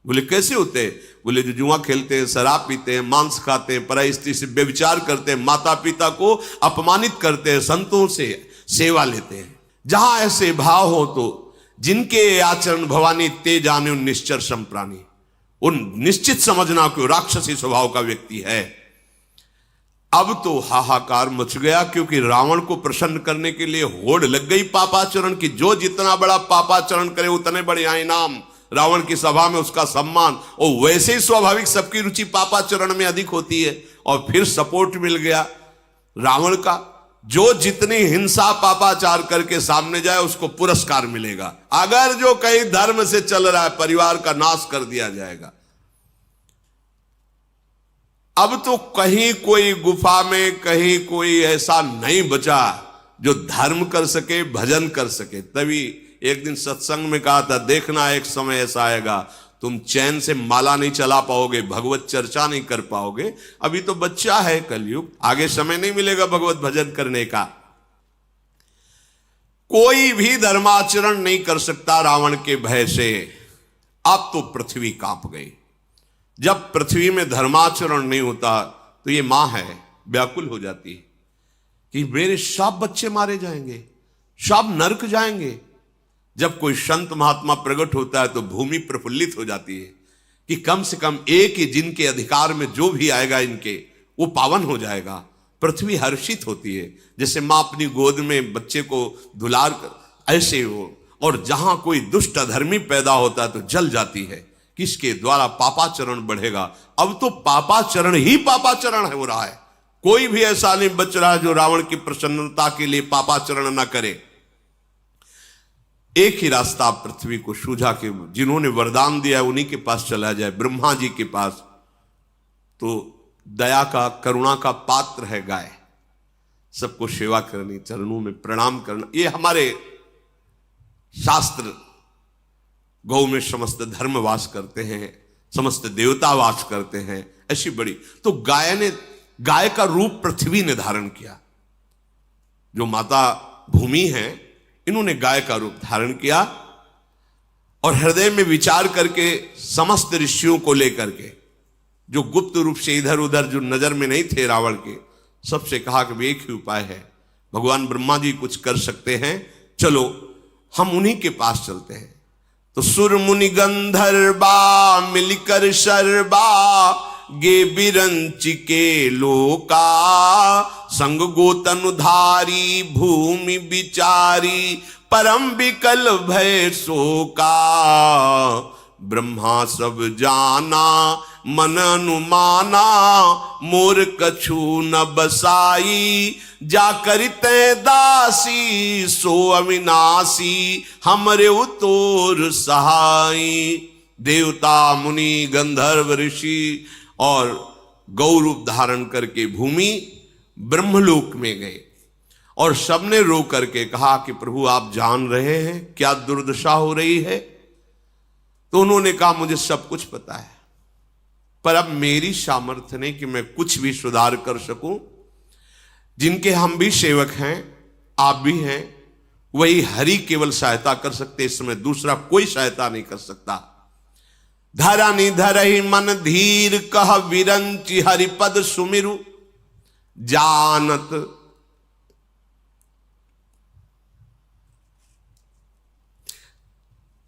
बोले कैसे होते? बोले जो जुआ खेलते हैं, शराब पीते हैं, मांस खाते हैं, पराई स्त्री से व्यभिचार करते हैं, माता पिता को अपमानित करते हैं, संतों से सेवा लेते हैं। जहां ऐसे भाव हो तो जिनके आचरण भवानी, ते जाने निश्चर सम प्राणी, उन निश्चित समझना कि राक्षसी स्वभाव का व्यक्ति है। अब तो हाहाकार मच गया, क्योंकि रावण को प्रसन्न करने के लिए होड़ लग गई पापाचरण की। जो जितना बड़ा पापाचरण करे उतने बड़े इनाम, रावण की सभा में उसका सम्मान। और वैसे ही स्वाभाविक सबकी रुचि पापाचरण में अधिक होती है। और फिर सपोर्ट मिल गया रावण का। जो जितनी हिंसा पापाचार करके सामने जाए उसको पुरस्कार मिलेगा। अगर जो कहीं धर्म से चल रहा है, परिवार का नाश कर दिया जाएगा। अब तो कहीं कोई गुफा में, कहीं कोई ऐसा नहीं बचा जो धर्म कर सके, भजन कर सके। तभी एक दिन सत्संग में कहा था, देखना एक समय ऐसा आएगा तुम चैन से माला नहीं चला पाओगे, भगवत चर्चा नहीं कर पाओगे। अभी तो बच्चा है कलयुग, आगे समय नहीं मिलेगा भगवत भजन करने का। कोई भी धर्माचरण नहीं कर सकता रावण के भय से। अब तो पृथ्वी कांप गई। जब पृथ्वी में धर्माचरण नहीं होता तो ये मां है व्याकुल हो जाती है कि मेरे सब बच्चे मारे जाएंगे, सब नरक जाएंगे। जब कोई संत महात्मा प्रकट होता है तो भूमि प्रफुल्लित हो जाती है कि कम से कम एक ही जिनके अधिकार में जो भी आएगा इनके, वो पावन हो जाएगा। पृथ्वी हर्षित होती है, जैसे मां अपनी गोद में बच्चे को दुलार कर, ऐसे हो। और जहां कोई दुष्ट अधर्मी पैदा होता है तो जल जाती है, किसके द्वारा पापाचरण बढ़ेगा। अब तो पापाचरण ही पापाचरण हो रहा है। कोई भी ऐसा नहीं बच रहा जो रावण की प्रसन्नता के लिए पापाचरण ना करे। एक ही रास्ता पृथ्वी को सूझा कि जिन्होंने वरदान दिया है उन्हीं के पास चला जाए, ब्रह्मा जी के पास। तो दया का, करुणा का पात्र है गाय। सबको सेवा करनी, चरणों में प्रणाम करना, ये हमारे शास्त्र। गौ में समस्त धर्म वास करते हैं, समस्त देवता वास करते हैं, ऐसी बड़ी। तो गाय का रूप पृथ्वी ने धारण किया। जो माता भूमि है, इन्होंने गाय का रूप धारण किया और हृदय में विचार करके समस्त ऋषियों को लेकर के, जो गुप्त रूप से इधर उधर जो नजर में नहीं थे रावण के, सबसे कहा कि एक ही उपाय है, भगवान ब्रह्मा जी कुछ कर सकते हैं, चलो हम उन्हीं के पास चलते हैं। तो सुर मुनि गंधर्वा मिलकर शर्बा, गे बिरंच के लोका, संग गोतनुधारी भूमि विचारी, परम विकल भय शोका। ब्रह्मा सब जाना मन अनुमाना, मोर कछु न बसाई, जा करिते दासी, सो अविनाशी, हमरे उतोर सहाई। देवता मुनि गंधर्व ऋषि और गौ रूप धारण करके भूमि ब्रह्मलोक में गए और सबने रो करके कहा कि प्रभु आप जान रहे हैं क्या दुर्दशा हो रही है। तो उन्होंने कहा मुझे सब कुछ पता है, पर अब मेरी सामर्थ्य नहीं कि मैं कुछ भी सुधार कर सकूं। जिनके हम भी सेवक हैं, आप भी हैं, वही हरि केवल सहायता कर सकते, इस समय दूसरा कोई सहायता नहीं कर सकता। धरनि धरहि मन धीर, कह विरंचि हरिपद सुमिरु,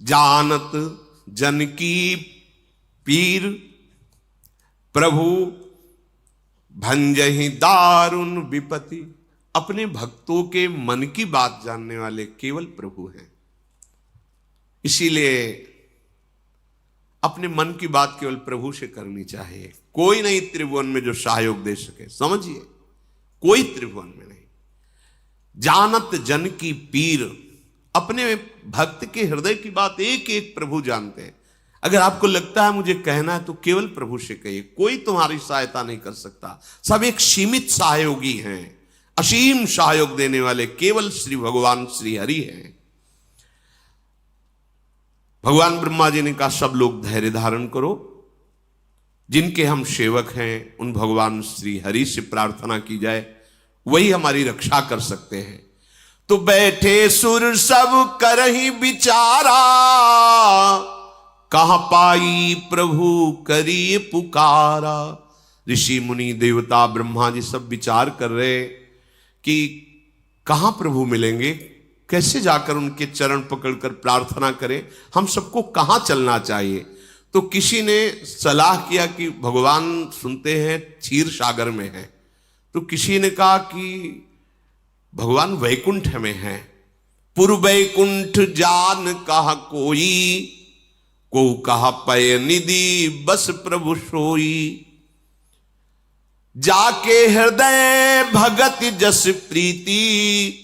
जानत जन की पीर, प्रभु भंजहि दारुण विपत्ति। अपने भक्तों के मन की बात जानने वाले केवल प्रभु हैं, इसीलिए अपने मन की बात केवल प्रभु से करनी चाहिए। कोई नहीं त्रिभुवन में जो सहयोग दे सके, समझिए, कोई त्रिभुवन में नहीं। जानत जन की पीर, अपने भक्त के हृदय की बात एक एक प्रभु जानते हैं। अगर आपको लगता है मुझे कहना है तो केवल प्रभु से कहिए, कोई तुम्हारी सहायता नहीं कर सकता। सब एक सीमित सहयोगी हैं, असीम सहयोग देने वाले केवल श्री भगवान श्री हरि हैं। भगवान ब्रह्मा जी ने कहा सब लोग धैर्य धारण करो, जिनके हम सेवक हैं उन भगवान श्री हरि से प्रार्थना की जाए, वही हमारी रक्षा कर सकते हैं। तो बैठे सुर सब करहि विचारा, कहां पाई प्रभु करिए पुकारा। ऋषि मुनि देवता ब्रह्मा जी सब विचार कर रहे कि कहां प्रभु मिलेंगे, कैसे जाकर उनके चरण पकड़कर प्रार्थना करें, हम सबको कहां चलना चाहिए। तो किसी ने सलाह किया कि भगवान सुनते हैं क्षीर सागर में है, तो किसी ने कहा कि भगवान वैकुंठ में है। पुर वैकुंठ जान कहा कोई, को कहा पय निधि बस प्रभु सोई। जाके हृदय भगत जस प्रीति,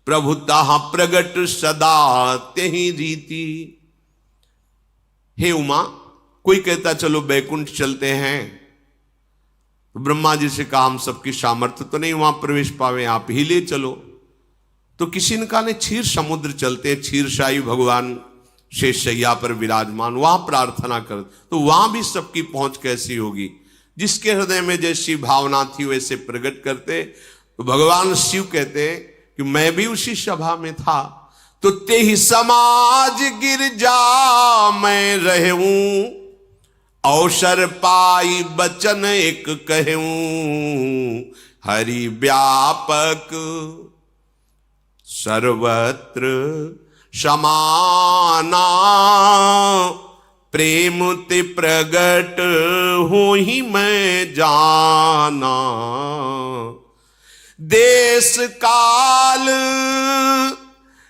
प्रभु ताहा प्रगट सदा तेहि रीति। हे उमा, कोई कहता चलो बैकुंठ चलते हैं, तो ब्रह्मा जी से कहा हम सबकी सामर्थ्य तो नहीं वहां प्रवेश पावे, आप ही ले चलो। तो किसी ने कहा नहीं, क्षीर समुद्र चलते, क्षीरशाही भगवान शेषशैया पर विराजमान, वहां प्रार्थना कर। तो वहां भी सबकी पहुंच कैसी होगी, जिसके हृदय में जैसी भावना थी वैसे प्रकट करते। तो भगवान शिव कहते कि मैं भी उसी सभा में था, तो तेहि समाज गिरजा मैं रहूं, अवसर पाई बचन एक कहूं। हरि व्यापक सर्वत्र समाना, प्रेम ते प्रगट हो ही मैं जाना। देश काल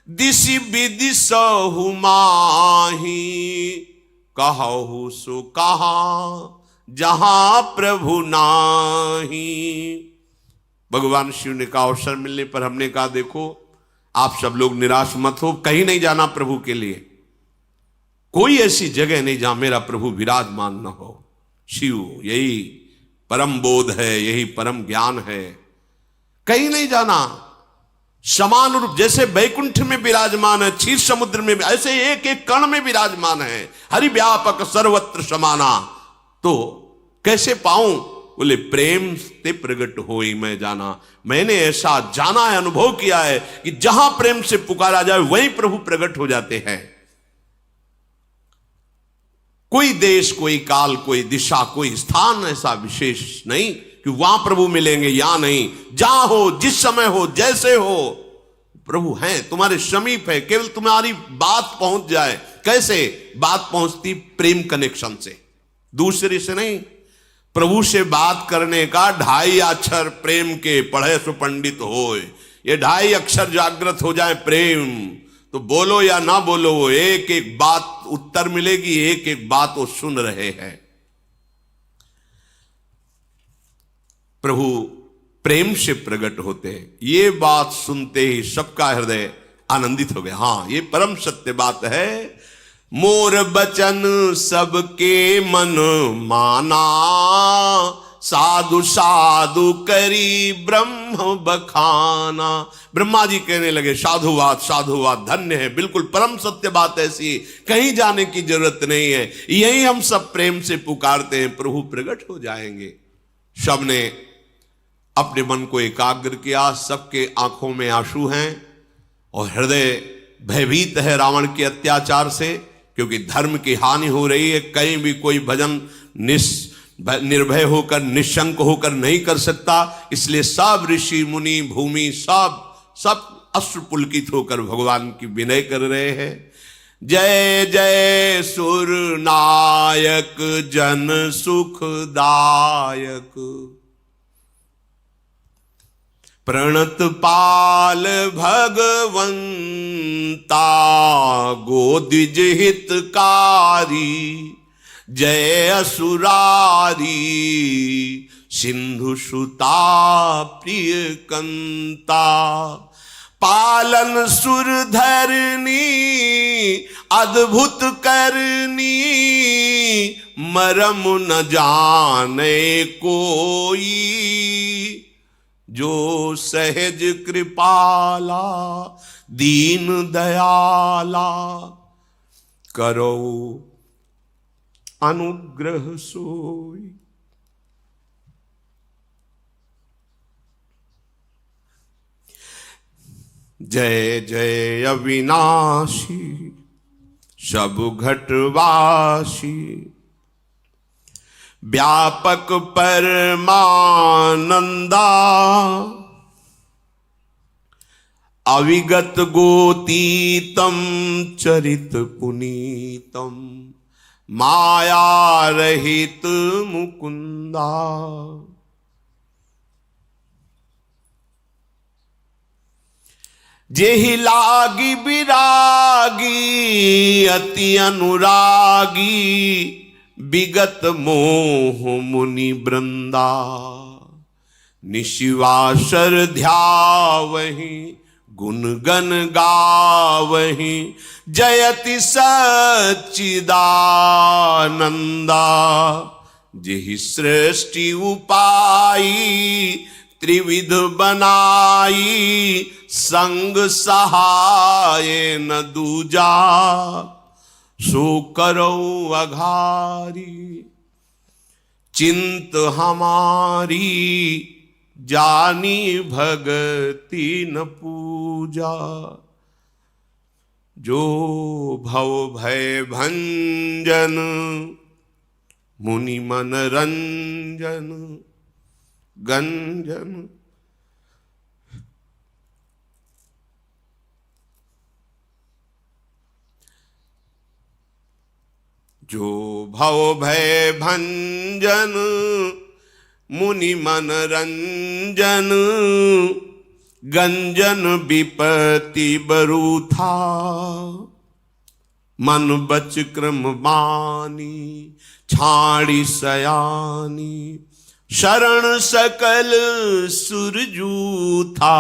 दिशि विदिशहु माही, कहु सो कहा जहां प्रभु नाही। भगवान शिव ने कहा अवसर मिलने पर हमने कहा देखो आप सब लोग निराश मत हो, कहीं नहीं जाना प्रभु के लिए, कोई ऐसी जगह नहीं जहां मेरा प्रभु विराजमान न हो। शिव यही परम बोध है, यही परम ज्ञान है, कहीं नहीं जाना। समान रूप जैसे बैकुंठ में विराजमान है, क्षीर समुद्र में, ऐसे एक एक कण में विराजमान है। हरि व्यापक सर्वत्र समाना, तो कैसे पाऊं? बोले प्रेम से प्रगट होई मैं जाना। मैंने ऐसा जाना है, अनुभव किया है कि जहां प्रेम से पुकारा जाए वहीं प्रभु प्रकट हो जाते हैं। कोई देश, कोई काल, कोई दिशा, कोई स्थान ऐसा विशेष नहीं कि वहां प्रभु मिलेंगे या नहीं। जहां हो, जिस समय हो, जैसे हो, प्रभु हैं, तुम्हारे समीप है, केवल तुम्हारी बात पहुंच जाए। कैसे बात पहुंचती? प्रेम कनेक्शन से, दूसरे से नहीं। प्रभु से बात करने का 2.5 अक्षर प्रेम के पढ़े सो पंडित होए, ये 2.5 अक्षर जागृत हो जाए प्रेम, तो बोलो या ना बोलो वो एक एक बात उत्तर मिलेगी, एक एक बात वो सुन रहे हैं। प्रभु प्रेम से प्रकट होते हैं। ये बात सुनते ही सबका हृदय आनंदित हो गया। हाँ, ये परम सत्य बात है। मोर बचन सबके मन माना, साधु साधु करी ब्रह्म बखाना। ब्रह्मा जी कहने लगे साधुवाद साधुवाद, धन्य है, बिल्कुल परम सत्य बात ऐसी, कहीं जाने की जरूरत नहीं है, यही हम सब प्रेम से पुकारते हैं, प्रभु प्रकट हो जाएंगे। सबने अपने मन को एकाग्र किया, सबके आंखों में आंसू हैं और हृदय भयभीत है रावण के अत्याचार से, क्योंकि धर्म की हानि हो रही है। कहीं भी कोई भजन निर्भय होकर निशंक होकर नहीं कर सकता, इसलिए सब ऋषि मुनि भूमि सब अश्रु पुलकित होकर भगवान की विनय कर रहे हैं। जय जय सुर नायक जन सुखदायक, प्रणत पाल भगवंता गोदिज हितकारी, जय असुरारी सिंधु सुता प्रिय कंता, पालन सुर धरनी अद्भुत करनी, मरम न जाने कोई, जो सहज कृपाला दीन दयाला, करो अनुग्रह सोई। जय जय अविनाशी सब घटवासी, व्यापक परमानंदा, अविगत गोतीतम चरित पुनीतम, माया रहित मुकुंदा। जेहि लागी विरागी अति अनुरागी, विगत मोह मुनि वृंदा, निशिवासर ध्यावहि गुण गण गावहि, जयति सच्चिदानंदा। जेहि सृष्टि उपाई त्रिविध बनाई, संग सहाय न दूजा, सो करो अघारी। चिंत हमारी जानी भगति न पूजा, जो भव भय भंजन मुनि मन रंजन गंजन। जो भव भय भंजन मुनि मन रंजन, गंजन विपत्ति बरूथा, मन बच क्रम बानी छाड़ी सयानी, शरण सकल सुरजूथा।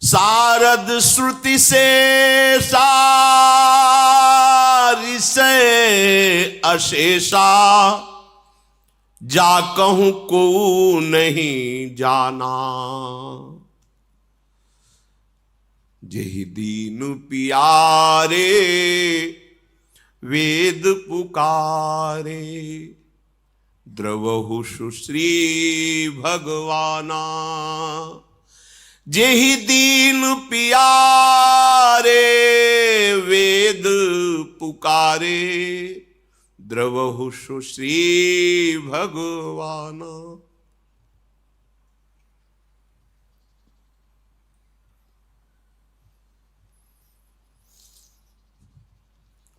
सारद श्रुति से सारी से अशेषा, जा कहूं को नहीं जाना। जेहि दीन पियारे वेद पुकारे, द्रवहु सुश्री भगवाना। जेहि दीन पियारे वेद पुकारे, द्रवहु सुश्री भगवाना।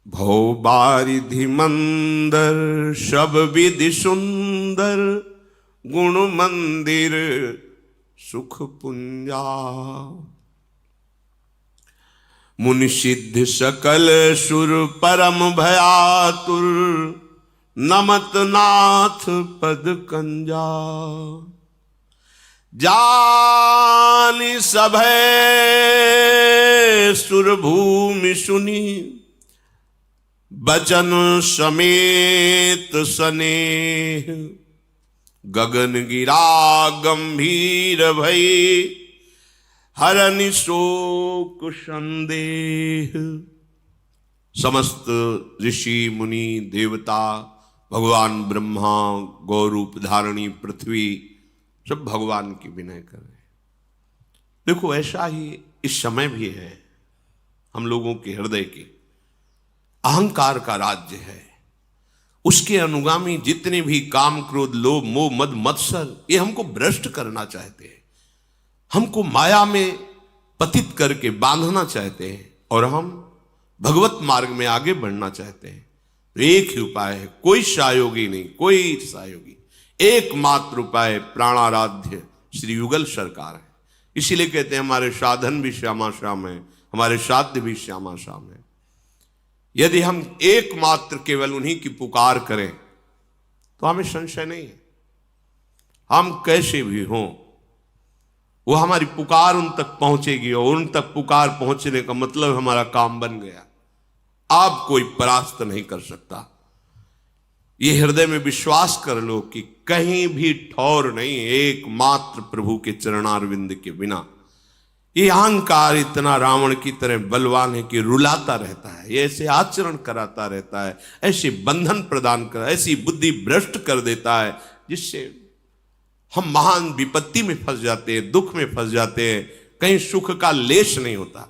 भव बारिधि मंदर सब विधि सुंदर, गुण मंदिर सुख पुंजा। मुनि सिद्ध सकल सुर परम भयातुर, नमत नाथ पद कंजा। जानि सभै सुरभूमि सुनी, बचन समेत स्नेह, गगन गिरा गंभीर भई, हरनि शोक संदेह। समस्त ऋषि मुनि देवता, भगवान ब्रह्मा, गौरूप धारणी पृथ्वी, सब भगवान की विनय कर रहे हैं। देखो ऐसा ही इस समय भी है, हम लोगों के हृदय के अहंकार का राज्य है। उसके अनुगामी जितने भी काम क्रोध लोभ मोह मद मत्सर, ये हमको भ्रष्ट करना चाहते हैं, हमको माया में पतित करके बांधना चाहते हैं, और हम भगवत मार्ग में आगे बढ़ना चाहते हैं। तो एक ही उपाय है, कोई सहयोगी नहीं, कोई सहयोगी, एकमात्र उपाय प्राणाराध्य श्री युगल सरकार है। इसीलिए कहते हैं हमारे साधन भी श्यामा श्याम है, हमारे साध्य भी श्यामा श्याम है। यदि हम एकमात्र केवल उन्हीं की पुकार करें तो हमें संशय नहीं है, हम कैसे भी हों वो हमारी पुकार उन तक पहुंचेगी, और उन तक पुकार पहुंचने का मतलब हमारा काम बन गया। आप कोई परास्त नहीं कर सकता। ये हृदय में विश्वास कर लो कि कहीं भी ठौर नहीं, एकमात्र प्रभु के चरणारविंद के बिना। ये अहंकार इतना रावण की तरह बलवान है कि रुलाता रहता है, ये ऐसे आचरण कराता रहता है, ऐसे बंधन प्रदान कर, ऐसी बुद्धि भ्रष्ट कर देता है, जिससे हम महान विपत्ति में फंस जाते हैं, दुख में फंस जाते हैं, कहीं सुख का लेश नहीं होता।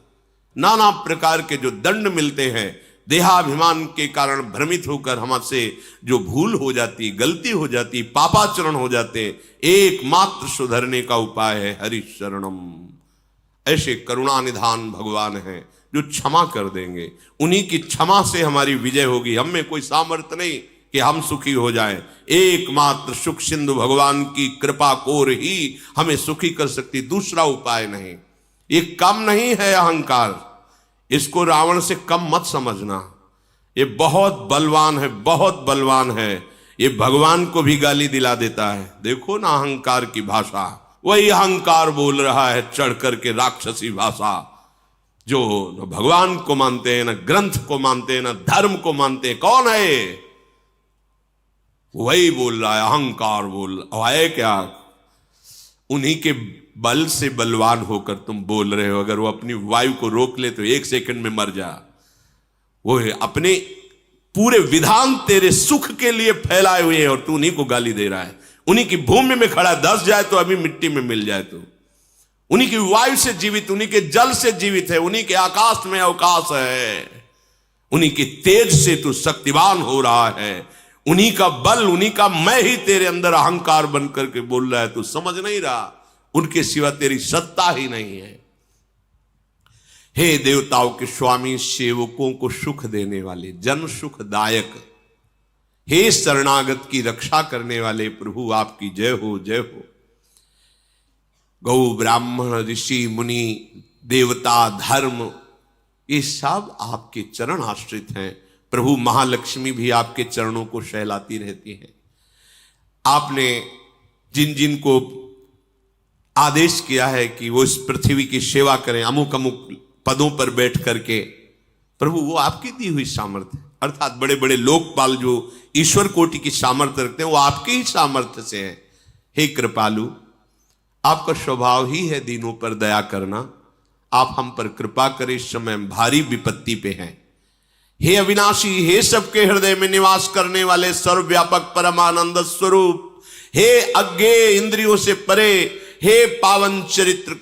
नाना प्रकार के जो दंड मिलते हैं, देहाभिमान के कारण भ्रमित होकर हमसे जो भूल हो जाती, गलती हो जाती, पापाचरण हो जाते, एकमात्र सुधरने का उपाय है हरि शरणम। ऐसे करुणा निधान भगवान हैं जो क्षमा कर देंगे, उन्हीं की क्षमा से हमारी विजय होगी। हम में कोई सामर्थ्य नहीं कि हम सुखी हो जाएं, एकमात्र सुख सिंधु भगवान की कृपा कोर ही हमें सुखी कर सकती, दूसरा उपाय नहीं। ये कम नहीं है अहंकार, इसको रावण से कम मत समझना। ये बहुत बलवान है, बहुत बलवान है। ये भगवान को भी गाली दिला देता है। देखो ना अहंकार की भाषा, वही अहंकार बोल रहा है चढ़ करके राक्षसी भाषा, जो न भगवान को मानते हैं, न ग्रंथ को मानते हैं, न धर्म को मानते हैं। कौन है? वही बोल रहा है, अहंकार बोल रहा है। क्या उन्हीं के बल से बलवान होकर तुम बोल रहे हो? अगर वो अपनी वायु को रोक ले तो 1 सेकंड में मर जा। वो है अपने पूरे विधान तेरे सुख के लिए फैलाए हुए हैं, और तू उन्हीं को गाली दे रहा है। उन्हीं की भूमि में खड़ा, दस जाए तो अभी मिट्टी में मिल जाए। तो उन्हीं की वायु से जीवित, उन्हीं के जल से जीवित है, उन्हीं के आकाश में अवकाश है, उन्हीं के तेज से तू शक्तिवान हो रहा है। उन्हीं का बल, उन्हीं का मैं ही तेरे अंदर अहंकार बन करके बोल रहा है। तू समझ नहीं रहा, उनके सिवा तेरी सत्ता ही नहीं है। हे देवताओं के स्वामी, सेवकों को सुख देने वाले, जन सुखदायक, हे शरणागत की रक्षा करने वाले प्रभु, आपकी जय हो, जय हो। गौ ब्राह्मण ऋषि मुनि देवता धर्म, ये सब आपके चरण आश्रित हैं प्रभु। महालक्ष्मी भी आपके चरणों को सहलाती रहती हैं। आपने जिन जिन को आदेश किया है कि वो इस पृथ्वी की सेवा करें, अमुक अमुक पदों पर बैठ करके, प्रभु वो आपकी दी हुई सामर्थ्य, अर्थात बड़े बड़े लोकपाल जो ईश्वर कोटि की सामर्थ्य रखते हैं, वो आपके ही सामर्थ्य से है। हे कृपालु, आपका स्वभाव ही है दीनों पर दया करना। आप हम पर कृपा करें, इस समय भारी विपत्ति पे हैं। हे अविनाशी, हे सबके हृदय में निवास करने वाले सर्वव्यापक परमानंद स्वरूप, हे अज्ञेय इंद्रियों से परे, हे पावन चरित्र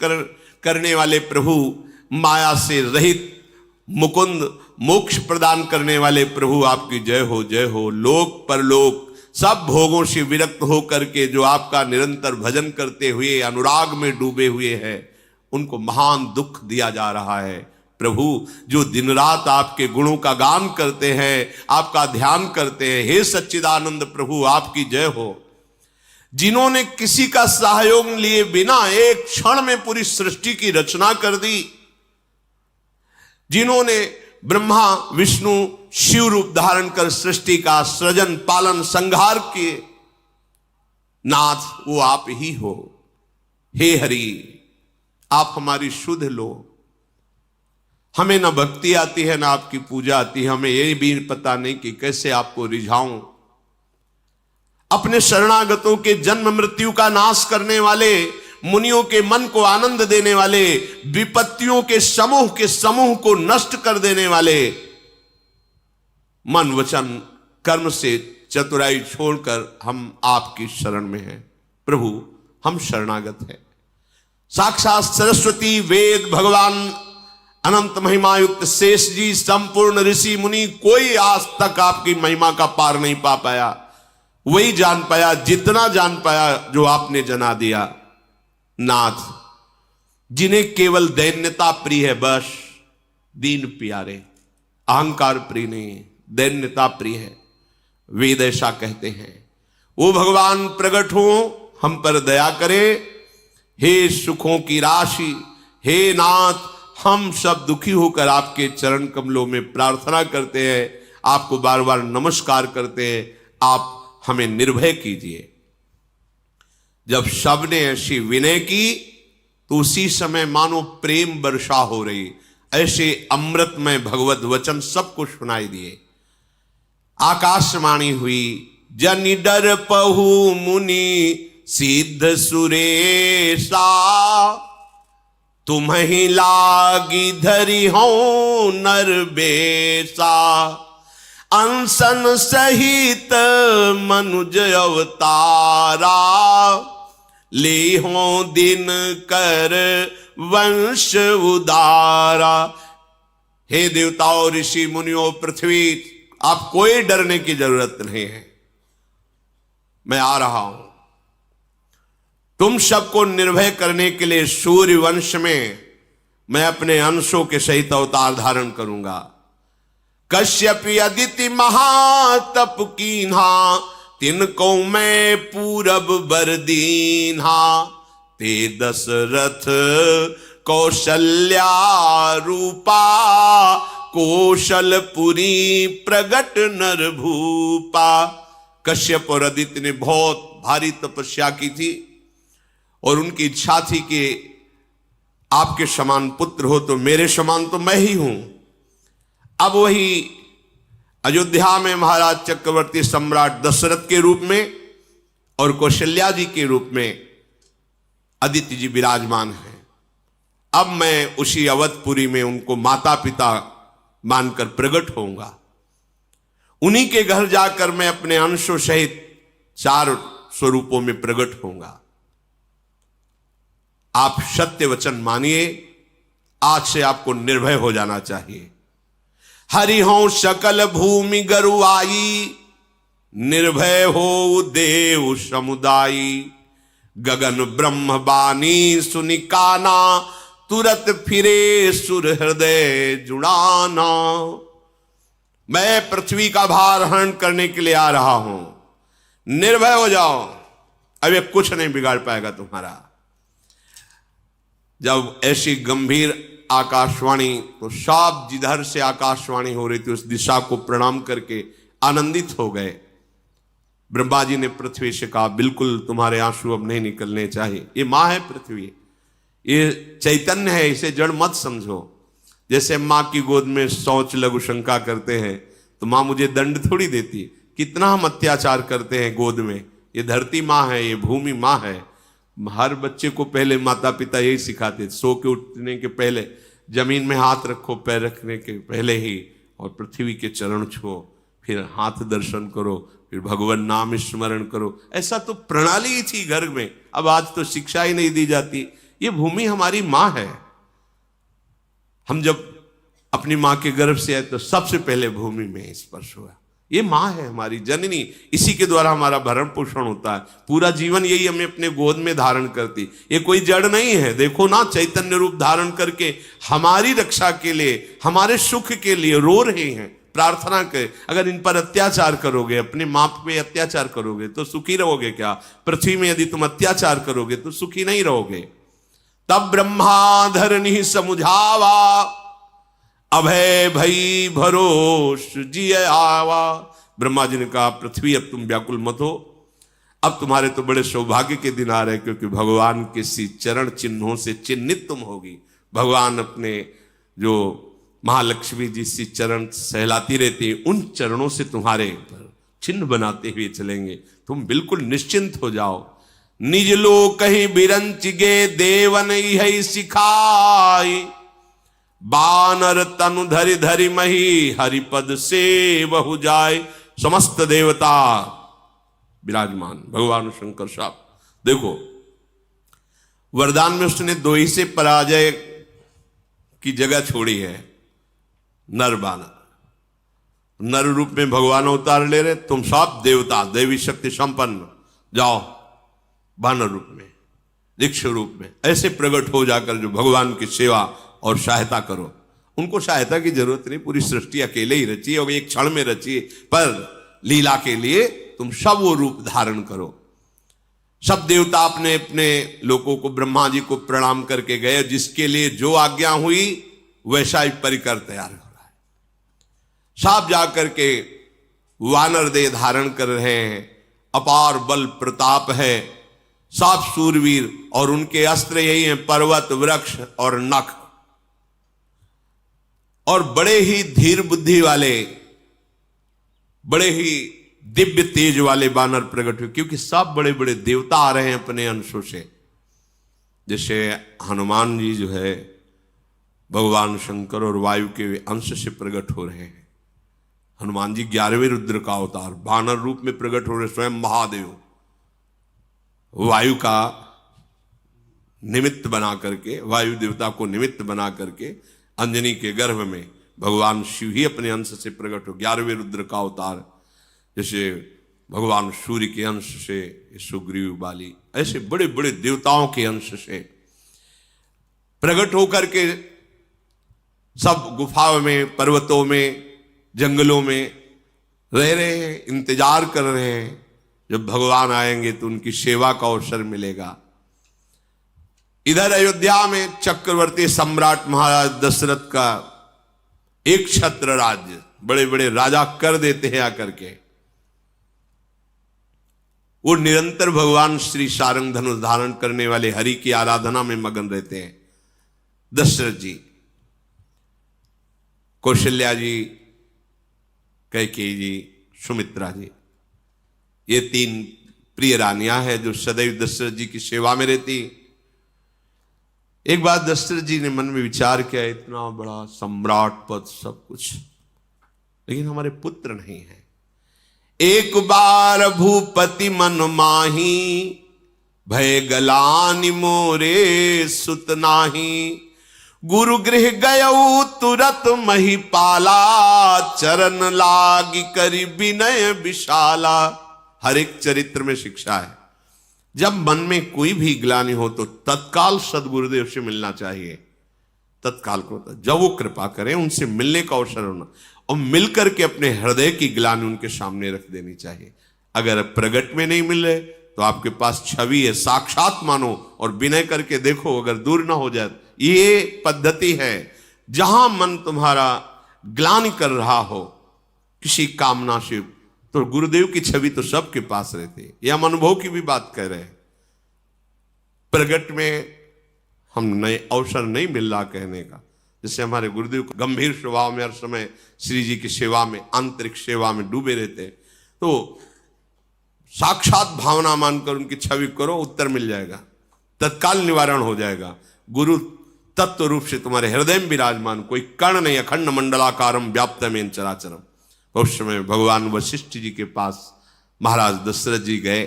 करने वाले प्रभु, माया से रहित मुकुंद, मोक्ष प्रदान करने वाले प्रभु, आपकी जय हो, जय हो। लोक परलोक सब भोगों से विरक्त होकर के जो आपका निरंतर भजन करते हुए अनुराग में डूबे हुए हैं, उनको महान दुख दिया जा रहा है। प्रभु जो दिन रात आपके गुणों का गान करते हैं, आपका ध्यान करते हैं, हे सच्चिदानंद प्रभु, आपकी जय हो। जिन्होंने किसी का सहयोग लिए बिना एक क्षण में पूरी सृष्टि की रचना कर दी, जिन्होंने ब्रह्मा विष्णु शिव रूप धारण कर सृष्टि का सृजन पालन संहार किए, नाथ वो आप ही हो। हे हरि, आप हमारी शुद्ध लो। हमें ना भक्ति आती है ना आपकी पूजा आती है, हमें ये भी पता नहीं कि कैसे आपको रिझाऊं। अपने शरणागतों के जन्म मृत्यु का नाश करने वाले, मुनियों के मन को आनंद देने वाले, विपत्तियों के समूह को नष्ट कर देने वाले, मन वचन कर्म से चतुराई छोड़कर हम आपकी शरण में हैं। प्रभु, हम शरणागत हैं। साक्षात सरस्वती, वेद, भगवान, अनंत महिमा युक्त शेष जी, संपूर्ण ऋषि मुनि, कोई आज तक आपकी महिमा का पार नहीं पा पाया। वही जान पाया, जितना जान पाया जो आपने जना दिया। नाथ, जिन्हें केवल दैन्यता प्रिय है, बस दीन प्यारे, अहंकार प्रिय नहीं, दैन्यता प्रिय है। वेद ऐसा कहते हैं। वो भगवान प्रकट हो, हम पर दया करे। हे सुखों की राशि, हे नाथ, हम सब दुखी होकर आपके चरण कमलों में प्रार्थना करते हैं, आपको बार बार नमस्कार करते हैं। आप हमें निर्भय कीजिए। जब सबने ऐसी विनय की तो उसी समय मानो प्रेम वर्षा हो रही, ऐसे अमृतमय भगवत वचन सबको सुनाई दिए। आकाशवाणी हुई, जनि डर पहु मुनि सिद्ध सुरेशा, तुम्हि लागी धरि हो नरबेसा, अंसन सहित मनुज अवतारा, ले हो दिन कर वंश उदारा। हे देवताओं, ऋषि मुनियों, पृथ्वी, आप कोई डरने की जरूरत नहीं है। मैं आ रहा हूं तुम सबको निर्भय करने के लिए। सूर्य वंश में मैं अपने अंशों के सहित अवतार धारण करूंगा। कश्यप अदिति महातप कीन्हा, तिनको मैं पूरब बर दीन्हा, ते दशरथ कौशल्या रूपा, कौशलपुरी प्रगट नर भूपा। कश्यप और अदिति ने बहुत भारी तपस्या की थी और उनकी इच्छा थी कि आपके समान पुत्र हो तो मेरे समान तो मैं ही हूं। अब वही अयोध्या में महाराज चक्रवर्ती सम्राट दशरथ के रूप में और कौशल्या जी के रूप में अदिति जी विराजमान हैं। अब मैं उसी अवधपुरी में उनको माता पिता मानकर प्रकट होऊंगा। उन्हीं के घर जाकर मैं अपने अंशों सहित 4 स्वरूपों में प्रकट होऊंगा। आप सत्य वचन मानिए। आज से आपको निर्भय हो जाना चाहिए। हरि हो सकल भूमि गरुआई, निर्भय हो देव समुदायी, गगन ब्रह्म बानी सुनिकाना, तुरत फिरे सुर हृदय जुड़ाना। मैं पृथ्वी का भार हरण करने के लिए आ रहा हूं, निर्भय हो जाओ। अब ये कुछ नहीं बिगाड़ पाएगा तुम्हारा। जब ऐसी गंभीर आकाशवाणी, तो सब जिधर से आकाशवाणी हो रही थी उस दिशा को प्रणाम करके आनंदित हो गए। ब्रह्मा जी ने पृथ्वी से कहा, बिल्कुल तुम्हारे आंसू अब नहीं निकलने चाहिए। ये माँ है पृथ्वी, ये चैतन्य है, इसे जड़ मत समझो। जैसे माँ की गोद में शौच लघु शंका करते हैं तो माँ मुझे दंड थोड़ी देती। कितना हम अत्याचार करते हैं गोद में। ये धरती माँ है, ये भूमि माँ है। हर बच्चे को पहले माता पिता यही सिखाते, सो के उठने के पहले जमीन में हाथ रखो, पैर रखने के पहले ही, और पृथ्वी के चरण छुओ, फिर हाथ दर्शन करो, फिर भगवान नाम स्मरण करो। ऐसा तो प्रणाली ही थी घर में। अब आज तो शिक्षा ही नहीं दी जाती। ये भूमि हमारी माँ है। हम जब अपनी माँ के गर्भ से आए तो सबसे पहले भूमि में स्पर्श हुआ। ये माँ है हमारी जननी, इसी के द्वारा हमारा भरण पोषण होता है। पूरा जीवन यही हमें अपने गोद में धारण करती। ये कोई जड़ नहीं है। देखो ना, चैतन्य रूप धारण करके हमारी रक्षा के लिए, हमारे सुख के लिए रो रहे हैं। प्रार्थना करें, अगर इन पर अत्याचार करोगे, अपने माँ पे अत्याचार करोगे तो सुखी रहोगे क्या? पृथ्वी में यदि तुम अत्याचार करोगे तो सुखी नहीं रहोगे। तब ब्रह्मा धरनी समुझावा, अभय भई भरोस जिय आवा। ब्रह्मा जी ने कहा, पृथ्वी अब तुम व्याकुल मत हो। अब तुम्हारे तो बड़े सौभाग्य के दिन आ रहे हैं, क्योंकि भगवान के सी चरण चिन्हों से चिन्हित तुम होगी। भगवान अपने जो महालक्ष्मी जी सी चरण सहलाती रहती है, उन चरणों से तुम्हारे चिन्ह बनाते हुए चलेंगे। तुम बिल्कुल निश्चिंत हो जाओ। निज लोक कहीं बिरंच गे देवन है सिखाई, बानर तनु धरि धरि मही हरिपद से बहु जाए। समस्त देवता विराजमान भगवान शंकर साहब। देखो वरदान में उसने दो ही से पराजय की जगह छोड़ी है, नर बानर। नर रूप में भगवान अवतार ले रहे, तुम सब देवता देवी शक्ति संपन्न जाओ बानर रूप में, दीक्ष रूप में ऐसे प्रकट हो जाकर जो भगवान की सेवा और सहायता करो। उनको सहायता की जरूरत नहीं, पूरी सृष्टि अकेले ही रची है और एक क्षण में रची है, पर लीला के लिए तुम सब वो रूप धारण करो। सब देवता अपने अपने लोगों को ब्रह्मा जी को प्रणाम करके गए, जिसके लिए जो आज्ञा हुई वैसा ही परिकर तैयार हो रहा है। सब जाकर के वानर देह धारण कर रहे हैं, अपार बल प्रताप है, सब सूरवीर, और उनके अस्त्र यही हैं पर्वत वृक्ष और नख। और बड़े ही धीर बुद्धि वाले, बड़े ही दिव्य तेज वाले बानर प्रकट हुए, क्योंकि सब बड़े बड़े देवता आ रहे हैं अपने अंशों से। जैसे हनुमान जी जो है भगवान शंकर और वायु के अंश से प्रकट हो रहे हैं। हनुमान जी 11वें रुद्र का अवतार बानर रूप में प्रकट हो रहे, स्वयं महादेव वायु का निमित्त बना करके, वायु देवता को निमित्त बना करके अंजनी के गर्भ में भगवान शिव ही अपने अंश से प्रकट हो। 11वें रुद्र का अवतार, जैसे भगवान सूर्य के अंश से सुग्रीव बाली, ऐसे बड़े बड़े देवताओं के अंश से प्रकट होकर के सब गुफाओं में, पर्वतों में, जंगलों में रह रहे हैं, इंतजार कर रहे हैं। जब भगवान आएंगे तो उनकी सेवा का अवसर मिलेगा। इधर अयोध्या में चक्रवर्ती सम्राट महाराज दशरथ का एक छत्र राज्य, बड़े बड़े राजा कर देते हैं आकर के, वो निरंतर भगवान श्री सारंग धनुष धारण करने वाले हरि की आराधना में मगन रहते हैं। दशरथ जी, कौशल्या जी, कैकेयी जी, सुमित्रा जी, ये 3 प्रिय रानियां हैं जो सदैव दशरथ जी की सेवा में रहती। एक बार दशरथ जी ने मन में विचार किया, इतना बड़ा सम्राट पद सब कुछ, लेकिन हमारे पुत्र नहीं है। एक बार भूपति मन माही, भय गलानि मोरे सुत नाही। गुरु गृह गयऊ तुरत महिपाला, चरण लागी करी विनय विशाला। हर एक चरित्र में शिक्षा है। जब मन में कोई भी ग्लानि हो तो तत्काल सदगुरुदेव से मिलना चाहिए। तत्काल को जब वो कृपा करें उनसे मिलने का अवसर होना, और मिलकर के अपने हृदय की ग्लानि उनके सामने रख देनी चाहिए। अगर प्रगट में नहीं मिल रहे तो आपके पास छवि है, साक्षात मानो और विनय करके देखो, अगर दूर ना हो जाए। ये पद्धति है। जहां मन तुम्हारा ग्लानि कर रहा हो किसी कामना से, तो गुरुदेव की छवि तो सबके पास रहती है। यह हम अनुभव की भी बात कह रहे हैं। प्रगट में हम नए अवसर नहीं मिल रहा कहने का। जैसे हमारे गुरुदेव को गंभीर स्वभाव में हर समय श्री जी की सेवा में, आंतरिक सेवा में डूबे रहते हैं, तो साक्षात भावना मानकर उनकी छवि करो, उत्तर मिल जाएगा, तत्काल निवारण हो जाएगा। गुरु तत्व रूप से तुम्हारे हृदय में विराजमान, कोई कण नहीं, अखंड मंडलाकारम व्याप्तमेन चराचरम। उस समय भगवान वशिष्ठ जी के पास महाराज दशरथ जी गए,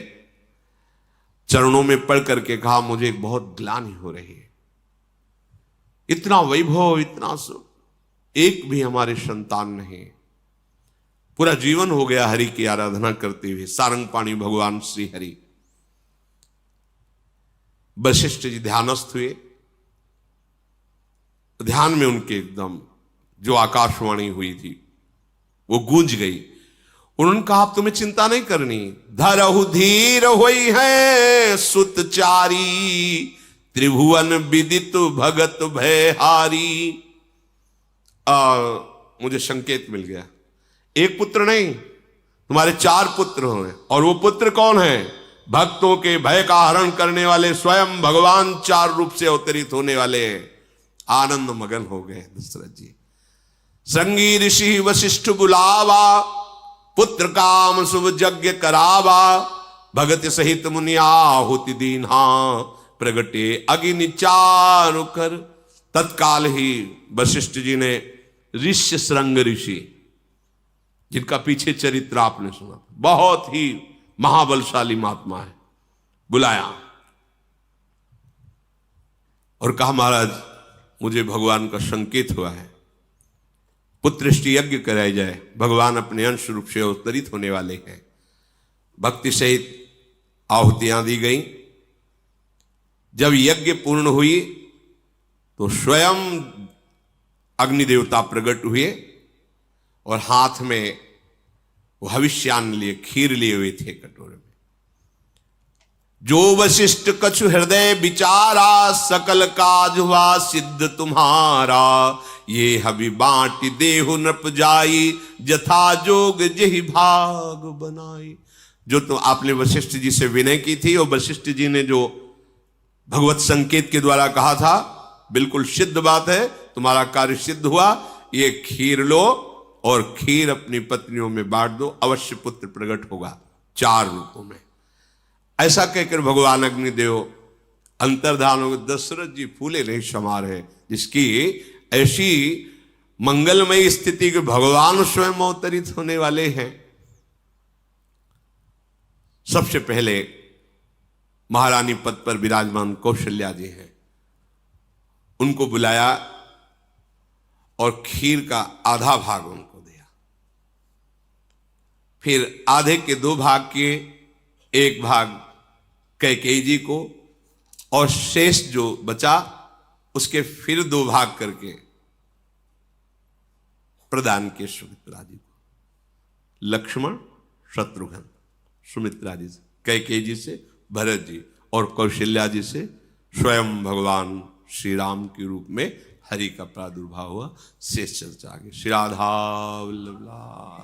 चरणों में पड़ करके कहा, मुझे बहुत ग्लानि हो रही है, इतना वैभव, इतना सुख, एक भी हमारे संतान नहीं। पूरा जीवन हो गया हरि की आराधना करते हुए, सारंग पाणी भगवान श्री हरि। वशिष्ठ जी ध्यानस्थ हुए, ध्यान में उनके एकदम जो आकाशवाणी हुई थी वो गूंज गई। उन्होंने कहा, आप तुम्हें चिंता नहीं करनी, धरहु धीर होई है सुतचारी, त्रिभुवन विदित भगत भयहारी। मुझे संकेत मिल गया, एक पुत्र नहीं तुम्हारे 4 पुत्र हैं। और वो पुत्र कौन है? भक्तों के भय का हरण करने वाले स्वयं भगवान 4 रूप से अवतरित होने वाले आनंद मगन हो गए दशरथ जी। संगी ऋषि वशिष्ठ बुलावा, पुत्र काम शुभ यज्ञ करावा, भगत सहित मुनि आहुति दीन्हा, प्रगटे अग्नि चारु कर। तत्काल ही वशिष्ठ जी ने ऋष्य श्रृंग ऋषि, जिनका पीछे चरित्र आपने सुना, बहुत ही महाबलशाली महात्मा है, बुलाया और कहा महाराज मुझे भगवान का संकेत हुआ है, पुत्रष्टि यज्ञ कराया जाए, भगवान अपने अंश रूप से अवतरित होने वाले हैं। भक्ति सहित आहुतियां दी गई। जब यज्ञ पूर्ण हुई तो स्वयं अग्निदेवता प्रकट हुए और हाथ में वो हविष्यान्न लिए, खीर लिए हुए थे कटोरे में। जो वशिष्ठ कछु हृदय विचारा, सकल काज हुआ सिद्ध तुम्हारा, ये हवि बांट देहु नृप जाई, जथा जोग जहि भाग बनाई। जो तो आपने वशिष्ठ जी से विनय की थी और वशिष्ठ जी ने जो भगवत संकेत के द्वारा कहा था, बिल्कुल सिद्ध बात है, तुम्हारा कार्य सिद्ध हुआ। ये खीर लो और खीर अपनी पत्नियों में बांट दो, अवश्य पुत्र प्रकट होगा 4 रूपों में। ऐसा कहकर भगवान अग्निदेव अंतर्धान हो गए। दशरथ जी फूले नहीं समा रहे, जिसकी ऐसी मंगलमयी स्थिति के भगवान स्वयं अवतरित होने वाले हैं। सबसे पहले महारानी पद पर विराजमान कौशल्या जी हैं, उनको बुलाया और खीर का आधा भाग उनको दिया। फिर आधे के 2 भाग किए, 1 भाग कैकेयी जी को और शेष जो बचा उसके फिर 2 भाग करके प्रदान किए सुमित्रा जी को। लक्ष्मण, शत्रुघ्न, सुमित्रा जी से, कैकेयी जी से भरत जी और कौशल्या जी से स्वयं भगवान श्री राम के रूप में हरि का प्रादुर्भाव हुआ। शेष चर्चा आगे। श्री राधा वल्लभ।